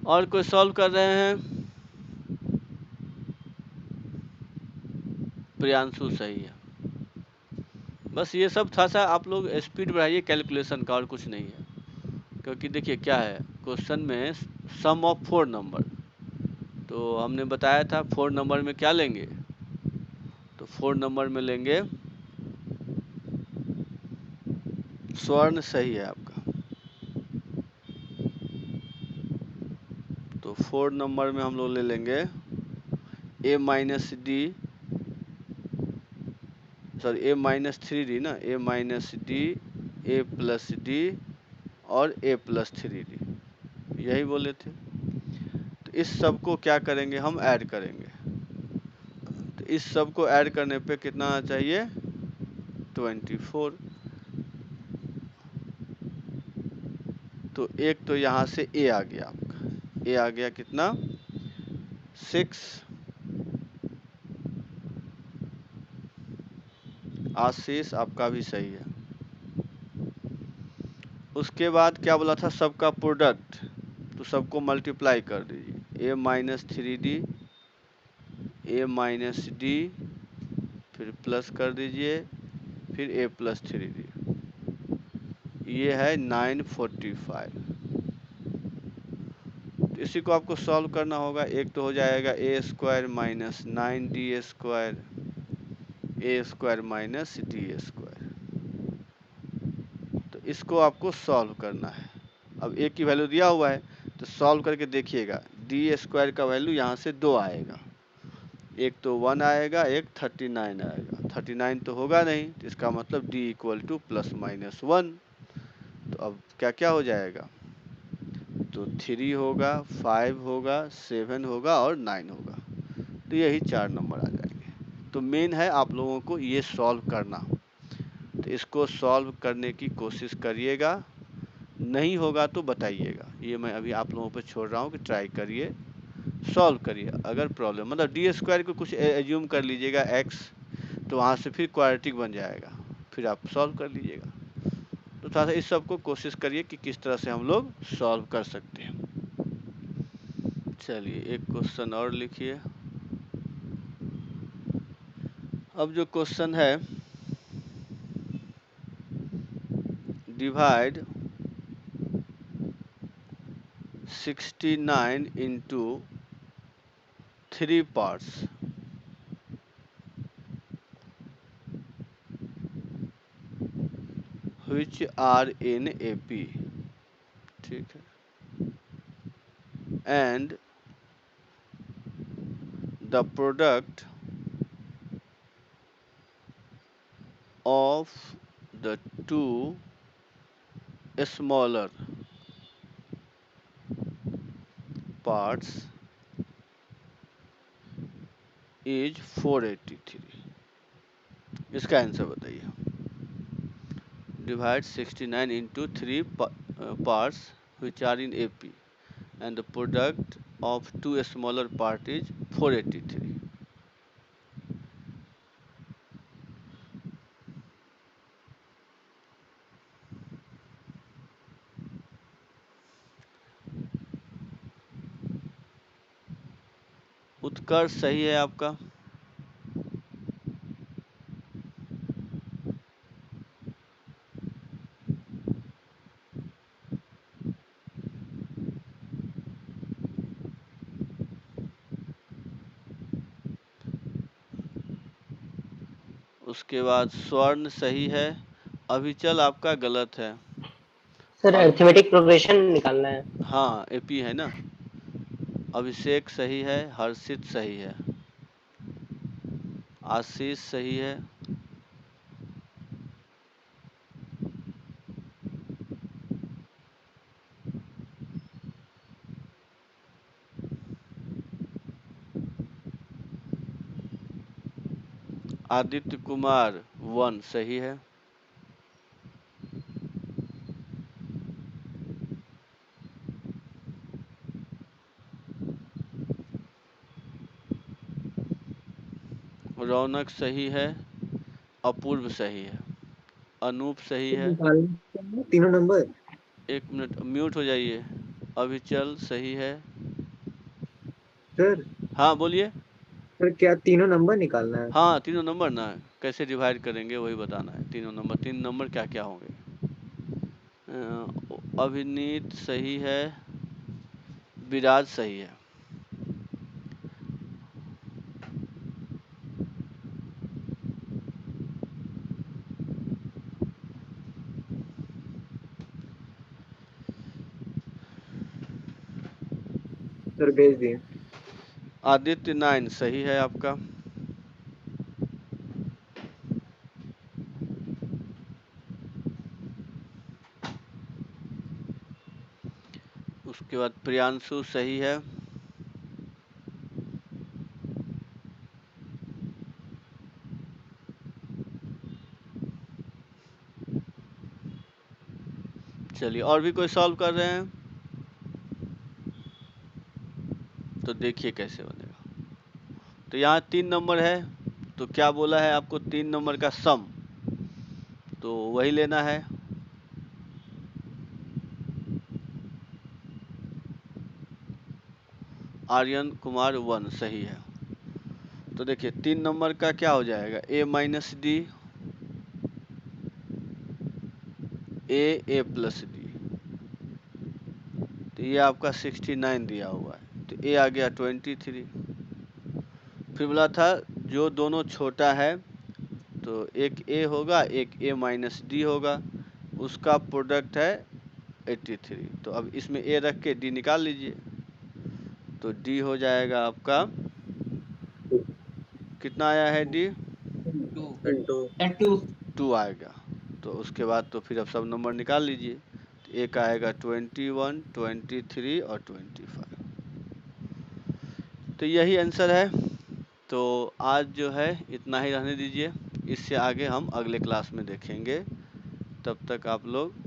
और कोई सॉल्व कर रहे हैं? प्रियांशु सही है। बस ये सब था सा, आप लोग स्पीड बढ़ाइए कैलकुलेशन का, और कुछ नहीं है। क्योंकि देखिए क्या है क्वेश्चन में, सम ऑफ 4 नंबर, तो हमने बताया था 4 नंबर में क्या लेंगे, तो 4 नंबर में लेंगे स्वर्ण सही है आपका। तो 4 नंबर में हम लोग ले लेंगे a minus D, sorry a minus 3d ना, a minus D, a plus D और a प्लस 3d, यही बोले थे। तो इस सब को क्या करेंगे, हम ऐड करेंगे। तो इस सब को ऐड करने पे कितना आना चाहिए, 24। तो एक तो यहाँ से a आ गया आपका, a आ गया कितना, 6। आशीष आपका भी सही है। उसके बाद क्या बोला था, सबका प्रोडक्ट, तो सबको मल्टीप्लाई कर दीजिए। a minus 3d, a minus D, फिर प्लस कर दीजिए, फिर a प्लस 3d, ये है 945। तो इसी को आपको सॉल्व करना होगा। एक तो हो जाएगा a square minus 9d square, a square minus D square. तो इसको आपको सॉल्व करना है। अब a की वैल्यू दिया हुआ है, तो सॉल्व करके देखिएगा, डी स्क्वायर का वैल्यू यहाँ से 2 आएगा, एक तो 1 आएगा, एक 39 आएगा। 39 तो होगा नहीं, तो इसका मतलब d equal two plus minus 1। तो अब क्या क्या हो जाएगा, तो 3 होगा, 5 होगा, 7 होगा और 9 होगा। तो यही 4 नंबर आ जाएंगे। तो मेन है आप लोगों को ये सॉल्व करना। तो इसको सॉल्व करने की कोशिश करिएगा, नहीं होगा तो बताइएगा। ये मैं अभी आप लोगों पर छोड़ रहा हूँ कि ट्राई करिए, सॉल्व करिए। अगर प्रॉब्लम मतलब डी स्क्वायर को कुछ एज्यूम कर लीजिएगा x, तो वहाँ से फिर क्वाड्रेटिक बन जाएगा, फिर आप सॉल्व कर लीजिएगा। तो थोड़ा सा इस सब को कोशिश करिए कि किस तरह से हम लोग सॉल्व कर सकते हैं। चलिए एक क्वेश्चन और लिखिए। अब जो क्वेश्चन है, divide 69 into 3 parts which are in AP, ठीक है, and the product of the two smaller parts is 483। इसका आंसर बताइए। Divide 69 into 3 parts which are in AP and the product of two smaller part is 483। उत्तर सही है आपका। उसके बाद स्वर्ण सही है, अभिचल आपका गलत है। सर अब अरिथमेटिक प्रोग्रेशन निकालना है। हाँ एपी है ना। अभिषेक सही है, हर्षित सही है, आशीष सही है, आदित्य कुमार 1 सही है, रौनक सही है, अपूर्व सही है, अनूप सही है। निकालना तीनों नंबर। एक मिनट म्यूट हो जाइए। अभिचल सही है। सर हाँ बोलिए। सर क्या तीनों नंबर निकालना है? हाँ तीनों नंबर ना, कैसे डिवाइड करेंगे वही बताना है। तीनों नंबर, 3 नंबर क्या क्या होंगे। अभिनीत सही है, विराज सही है। सर भेज दिए। आदित्य 9 सही है आपका। उसके बाद प्रियांशु सही है। चलिए और भी कोई सॉल्व कर रहे हैं तो देखिए कैसे बनेगा। तो यहाँ 3 नंबर है, तो क्या बोला है आपको, 3 नंबर का सम, तो वही लेना है। आर्यन कुमार 1 सही है। तो देखिए 3 नंबर का क्या हो जाएगा, a minus D, a plus D. तो ये आपका 69 दिया हुआ है, तो a आ गया 23। फिर बोला था जो दोनों छोटा है, तो एक a होगा एक a माइनस डी होगा, उसका प्रोडक्ट है 83। तो अब इसमें a रख के d निकाल लीजिए, तो d हो जाएगा आपका, कितना आया है d, 2 2 आएगा। तो उसके बाद तो फिर अब सब नंबर निकाल लीजिए। एक आएगा 21, 23 और 25। तो यही आंसर है। तो आज जो है इतना ही रहने दीजिए, इससे आगे हम अगले क्लास में देखेंगे। तब तक आप लोग